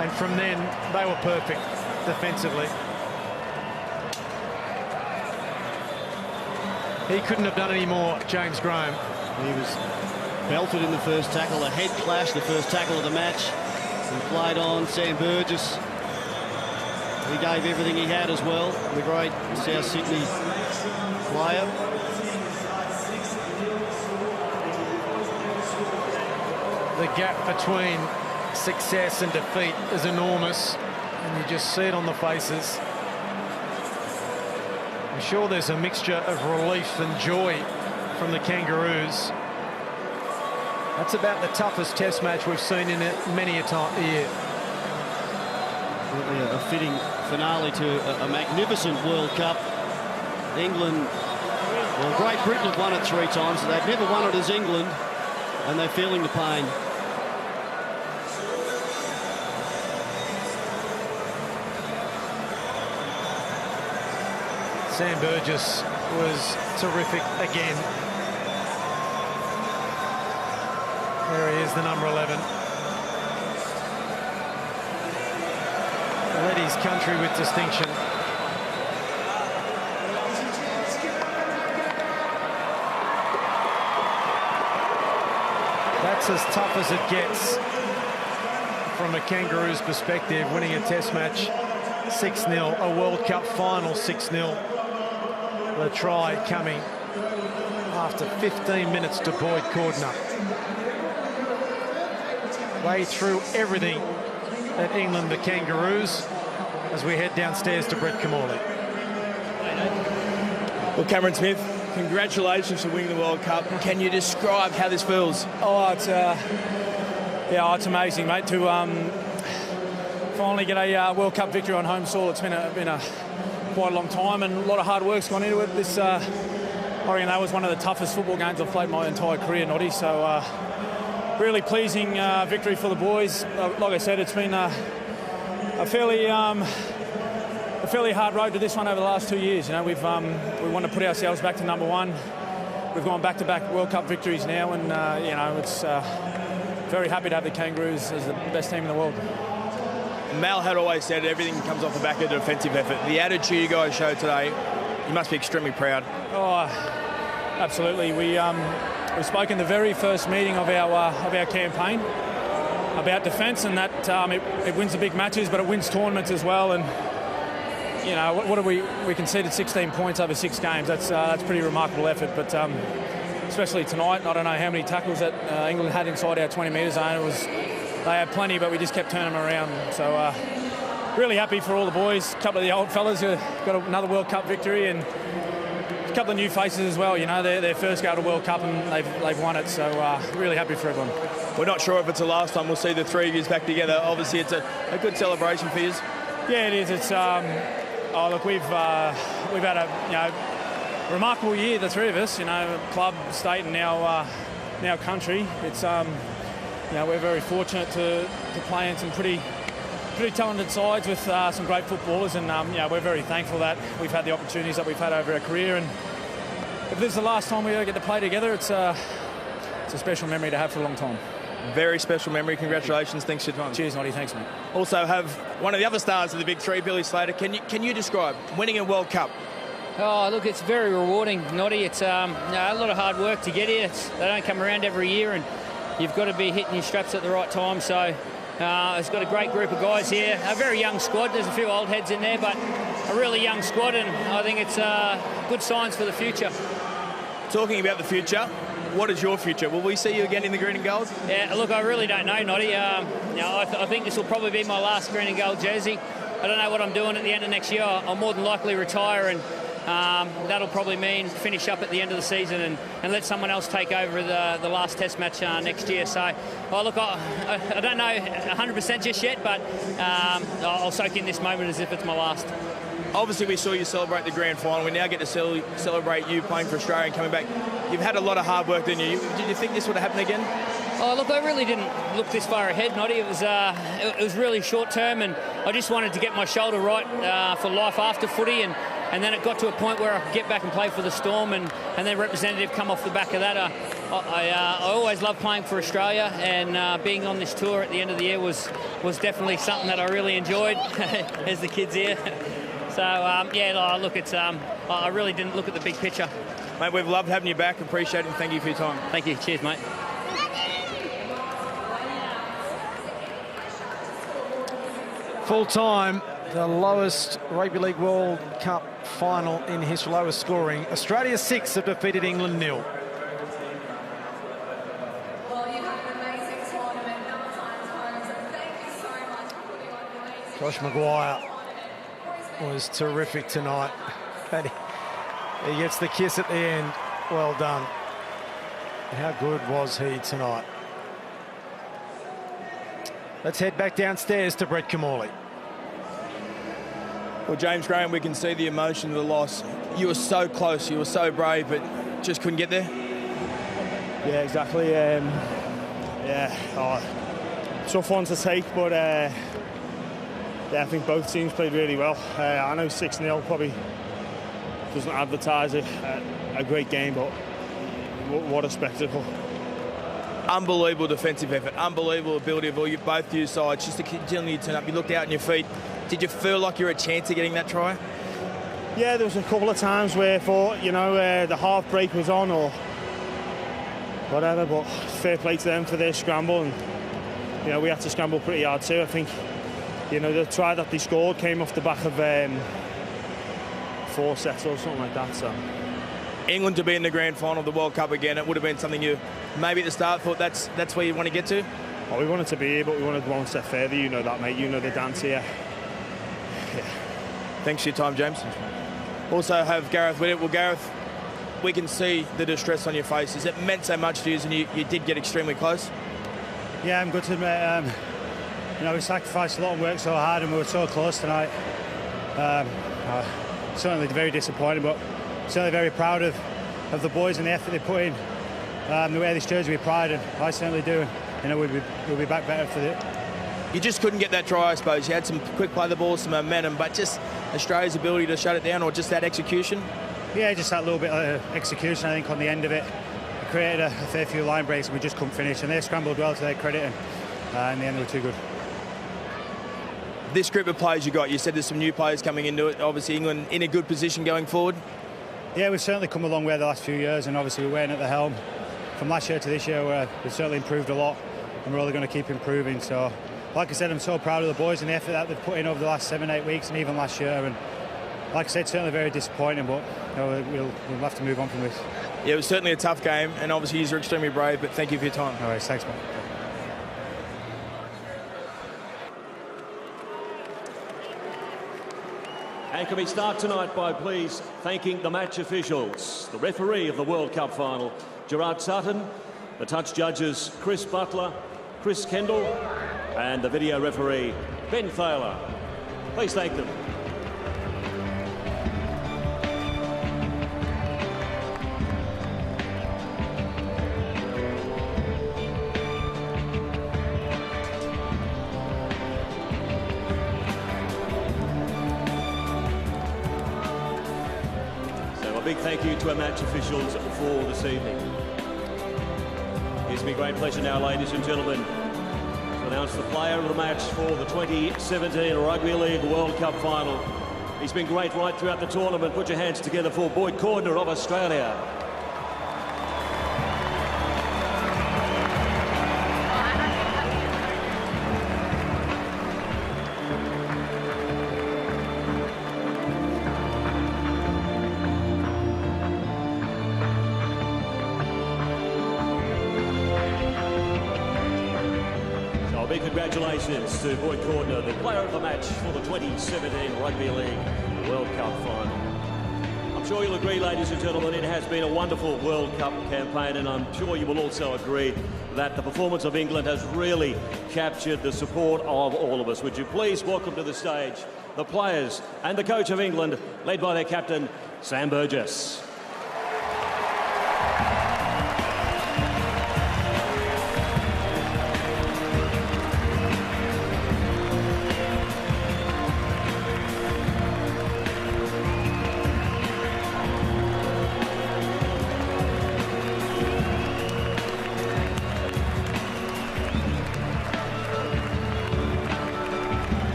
And from then, they were perfect defensively. He couldn't have done any more, James Graham. He was belted in the first tackle, a head clash, the first tackle of the match. He played on. Sam Burgess, he gave everything he had as well, the great South Sydney player. The gap between success and defeat is enormous, and you just see it on the faces. I'm sure there's a mixture of relief and joy from the Kangaroos. That's about the toughest test match we've seen in many a year. Really a fitting finale to a magnificent World Cup. England, well, Great Britain have won it 3 times. They've never won it as England, and they're feeling the pain. Sam Burgess was terrific again. There he is, the number 11. Led his country with distinction. That's as tough as it gets from a Kangaroos perspective, winning a test match 6-0, a World Cup final 6-0. The try coming after 15 minutes to Boyd Cordner. They threw everything at England, the Kangaroos, as we head downstairs to Brett Camorley. Well, Cameron Smith, congratulations for winning the World Cup. Can you describe how this feels? Oh, it's it's amazing, mate, to finally get a World Cup victory on home soil. It's been a quite a long time, and a lot of hard work's gone into it. This, I reckon, that was one of the toughest football games I've played my entire career, Noddy. So, really pleasing victory for the boys. Like I said, it's been a fairly hard road to this one over the last 2 years. You know, we want to put ourselves back to number 1. We've gone back-to-back World Cup victories now, and you know, it's very happy to have the Kangaroos as the best team in the world. Mal had always said everything comes off the back of the defensive effort. The attitude you guys showed today, you must be extremely proud. Oh, absolutely. We spoke in the very first meeting of our campaign about defence, and that it wins the big matches, but it wins tournaments as well. And you know, what have we conceded 16 points over 6 games. That's pretty remarkable effort. But especially tonight, I don't know how many tackles that England had inside our 20-metre zone. They had plenty, but we just kept turning them around. So really happy for all the boys. A couple of the old fellas who got another World Cup victory, and a couple of new faces as well. You know, their first go to World Cup, and they've won it. So really happy for everyone. We're not sure if it's the last time we'll see the 3 of you back together. Obviously, it's a good celebration for you. Yeah, it is. It's Oh, look, we've had a remarkable year, the three of us. Club, state, and now country. It's we're very fortunate to play in some pretty talented sides with some great footballers, and we're very thankful that we've had the opportunities that we've had over our career. And if this is the last time we ever get to play together, it's a special memory to have for a long time. Very special memory. Congratulations. Thanks for your time. Cheers, Noddy. Thanks, mate. Also have one of the other stars of the big three, Billy Slater. Can you describe winning a World Cup? Oh, look, it's very rewarding, Noddy. It's a lot of hard work to get here. They don't come around every year, and you've got to be hitting your straps at the right time. So it's got a great group of guys here. A very young squad. There's a few old heads in there, but a really young squad, and I think it's good signs for the future. Talking about the future, what is your future? Will we see you again in the green and gold? Yeah, look, I really don't know, Noddy. I think this will probably be my last green and gold jersey. I don't know what I'm doing at the end of next year. I'll more than likely retire, and that'll probably mean finish up at the end of the season and let someone else take over the last test match next year. So, look, I don't know 100% just yet, but I'll soak in this moment as if it's my last. Obviously, we saw you celebrate the grand final. We now get to celebrate you playing for Australia and coming back. You've had a lot of hard work, didn't you? Did you think this would happen again? Oh, look, I really didn't look this far ahead, Noddy. It was really short term, and I just wanted to get my shoulder right for life after footy, and then it got to a point where I could get back and play for the Storm, and then representative come off the back of that. I always loved playing for Australia, and being on this tour at the end of the year was definitely something that I really enjoyed, as the kids here. So, look, I really didn't look at the big picture. Mate, we've loved having you back. Appreciate it, and thank you for your time. Thank you. Cheers, mate. Full time, the lowest Rugby League World Cup final in history, lowest scoring. Australia 6 have defeated England 0. Josh Maguire was terrific tonight. He gets the kiss at the end. Well done. How good was he tonight? Let's head back downstairs to Brett Camorley. Well, James Graham, we can see the emotion of the loss. You were so close, you were so brave, but just couldn't get there. Yeah, exactly. Tough one to take, but I think both teams played really well. I know 6-0 probably doesn't advertise a great game, but what a spectacle. Unbelievable defensive effort, unbelievable ability of both your sides just to continue to turn up. You looked out on your feet. Did you feel like you were a chance of getting that try? Yeah, there was a couple of times where I thought, the half break was on or whatever, but fair play to them for their scramble, and we had to scramble pretty hard too. I think the try that they scored came off the back of 4 sets or something like that. So England to be in the grand final of the World Cup again, it would have been something you maybe at the start thought that's where you want to get to? Oh, we wanted to be here, but we wanted one step further. You know that, mate. You know the dance here. Yeah. Thanks for your time, James. Also have Gareth with it. Well, Gareth, we can see the distress on your face. Has it meant so much to you, and you did get extremely close? Yeah, I'm good to admit. We sacrificed a lot and worked so hard, and we were so close tonight. Certainly very disappointed, but certainly very proud of the boys and the effort they put in. The way this jersey with pride, and I certainly do. We'll be back better for it. You just couldn't get that try, I suppose. You had some quick play the ball, some momentum, but just Australia's ability to shut it down, or just that execution? Yeah, just that little bit of execution, I think, on the end of it. We created a fair few line breaks, and we just couldn't finish. And they scrambled well to their credit, and in the end, they were too good. This group of players you got, you said there's some new players coming into it. Obviously, England in a good position going forward. Yeah, we've certainly come a long way the last few years, and obviously we're waiting at the helm. From last year to this year, we've certainly improved a lot, and we're only going to keep improving. So, like I said, I'm so proud of the boys and the effort that they've put in over the last 7-8 weeks, and even last year. And like I said, certainly very disappointing, but we'll have to move on from this. Yeah, it was certainly a tough game, and obviously you're extremely brave, but thank you for your time. All right, thanks, mate. And can we start tonight by please thanking the match officials, the referee of the World Cup final, Gerard Sutton, the touch judges Chris Butler, Chris Kendall, and the video referee Ben Thaler. Please thank them. big thank you to our match officials for this evening. It's been a great pleasure now, ladies and gentlemen, to announce the player of the match for the 2017 Rugby League World Cup final. He's been great right throughout the tournament. Put your hands together for Boyd Cordner of Australia. Big congratulations to Boyd Cordner, the player of the match for the 2017 Rugby League World Cup final. I'm sure you'll agree, ladies and gentlemen, it has been a wonderful World Cup campaign, and I'm sure you will also agree that the performance of England has really captured the support of all of us. Would you please welcome to the stage the players and the coach of England, led by their captain, Sam Burgess.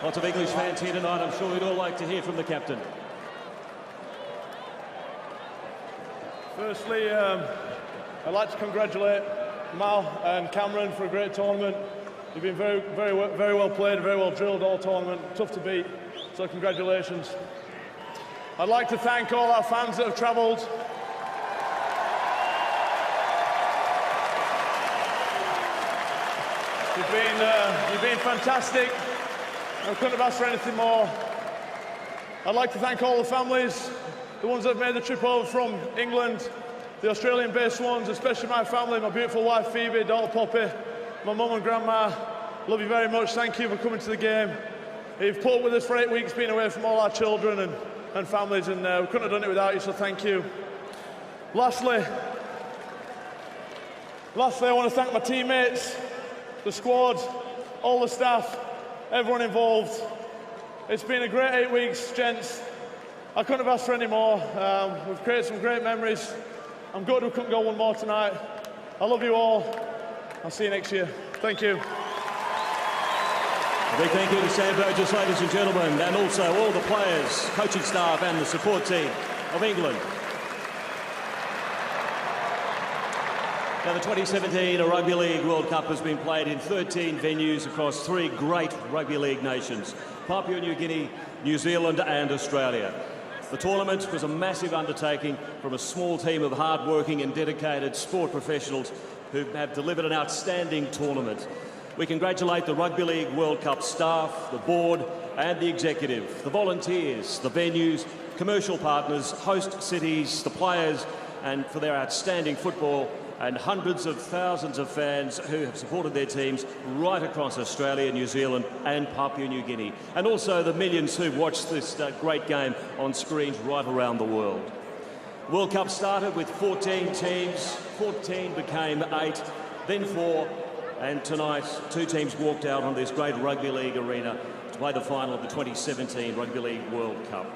Lots of English fans here tonight. I'm sure we'd all like to hear from the captain. Firstly, I'd like to congratulate Mal and Cameron for a great tournament. You've been very well played, very well drilled all tournament. Tough to beat, so congratulations. I'd like to thank all our fans that have travelled. You've been fantastic. I couldn't have asked for anything more. I'd like to thank all the families, the ones that have made the trip over from England, the Australian-based ones, especially my family, my beautiful wife Phoebe, daughter Poppy, my mum and grandma. Love you very much. Thank you for coming to the game. You've put up with us for 8 weeks, being away from all our children and families, and we couldn't have done it without you, so thank you. Lastly, I want to thank my teammates, the squad, all the staff, everyone involved. It's been a great 8 weeks, gents. I couldn't have asked for any more. We've created some great memories. I'm good we couldn't go one more tonight. I love you all. I'll see you next year. Thank you. A big thank you to Sam Burgess, ladies and gentlemen, and also all the players, coaching staff and the support team of England. Now, the 2017 Rugby League World Cup has been played in 13 venues across 3 great rugby league nations, Papua New Guinea, New Zealand and Australia. The tournament was a massive undertaking from a small team of hard-working and dedicated sport professionals who have delivered an outstanding tournament. We congratulate the Rugby League World Cup staff, the board and the executive, the volunteers, the venues, commercial partners, host cities, the players, and for their outstanding football, and hundreds of thousands of fans who have supported their teams right across Australia, New Zealand and Papua New Guinea. And also the millions who watched this great game on screens right around the world. The World Cup started with 14 teams, 14 became 8, then 4, and tonight 2 teams walked out on this great rugby league arena to play the final of the 2017 Rugby League World Cup.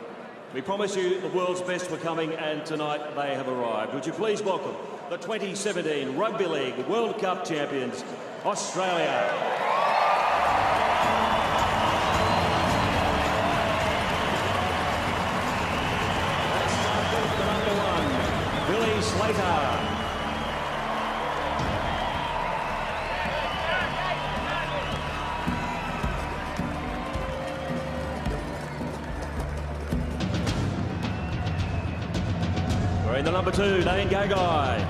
We promise you the world's best were coming, and tonight they have arrived. Would you please welcome the 2017 Rugby League World Cup champions, Australia. Let's start with the number 1, Billy Slater. In the number 2, Dane Gagai.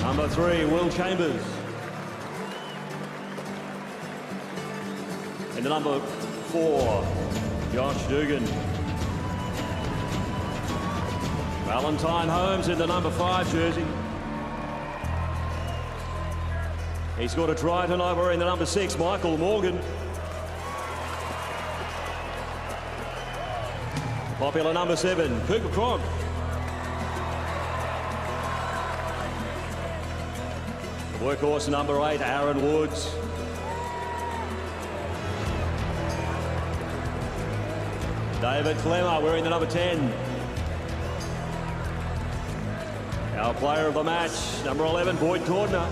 Number 3, Will Chambers. In the number 4, Josh Dugan. Valentine Holmes in the number 5 jersey. He scored a try tonight. We're in the number 6, Michael Morgan. Popular number 7, Cooper Cronk. The workhorse number 8, Aaron Woods. David Clemmer wearing the number 10. Our player of the match, number 11, Boyd Cordner.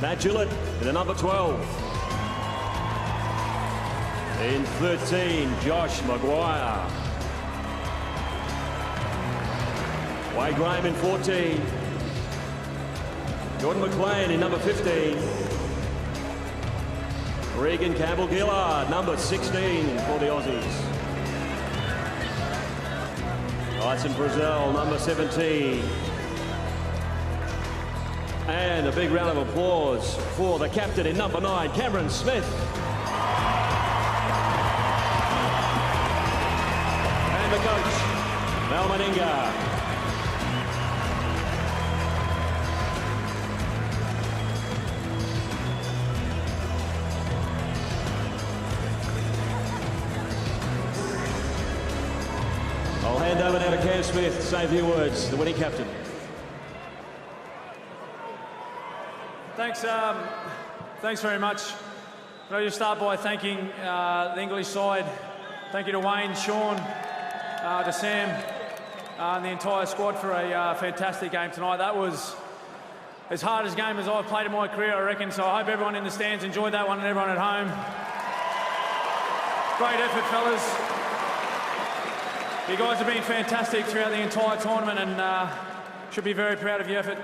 Matt Gillett in the number 12. In 13, Josh Maguire. Wade Graham in 14. Jordan McLean in number 15. Regan Campbell-Gillard, number 16 for the Aussies. Tyson Frizzell, number 17. And a big round of applause for the captain in number 9, Cameron Smith. And the coach, Mal Meninga. I'll hand over now to Cam Smith to say a few words, the winning captain. Thanks very much. Can I just start by thanking the English side. Thank you to Wayne, Sean, to Sam, and the entire squad for a fantastic game tonight. That was as hard a game as I've played in my career, I reckon. So I hope everyone in the stands enjoyed that one and everyone at home. Great effort, fellas. You guys have been fantastic throughout the entire tournament and should be very proud of your effort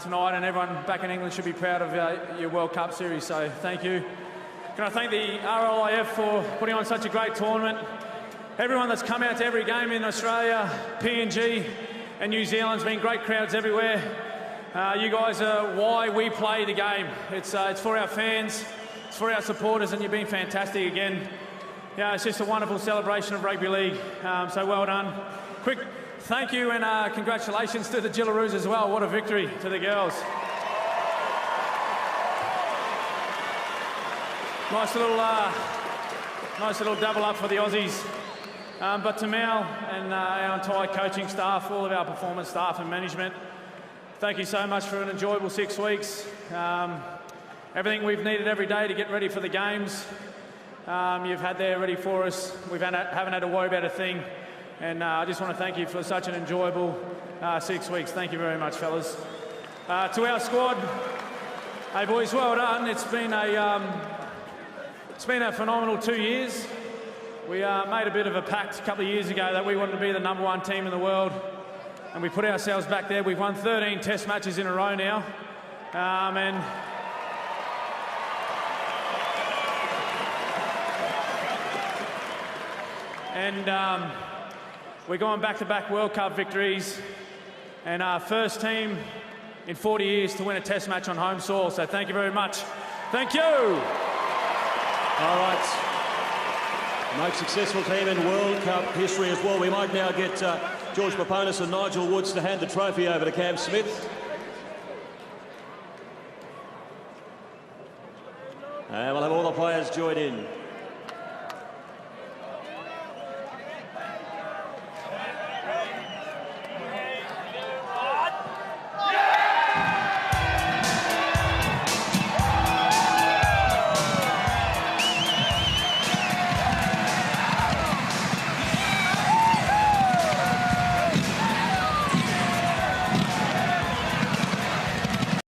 tonight, and everyone back in England should be proud of your World Cup series, so thank you. Can I thank the RLIF for putting on such a great tournament? Everyone that's come out to every game in Australia, PNG and New Zealand's been great crowds everywhere. You guys are why we play the game. It's for our fans, it's for our supporters, and you've been fantastic again. Yeah, it's just a wonderful celebration of rugby league, so well done. Quick thank you and congratulations to the Gillaroos as well. What a victory to the girls. Nice little double up for the Aussies. But to Mal and our entire coaching staff, all of our performance staff and management, thank you so much for an enjoyable 6 weeks. Everything we've needed every day to get ready for the games, you've had there ready for us. We haven't had to worry about a thing. And I just want to thank you for such an enjoyable 6 weeks. Thank you very much, fellas. To our squad, hey boys, well done. It's been a phenomenal 2 years. We made a bit of a pact a couple of years ago that we wanted to be the number 1 team in the world, and we put ourselves back there. We've won 13 Test matches in a row now, and we're going back-to-back World Cup victories, and our first team in 40 years to win a Test match on home soil. So thank you very much. Thank you. All right. Most successful team in World Cup history as well. We might now get George Paponis and Nigel Woods to hand the trophy over to Cam Smith. And we'll have all the players join in.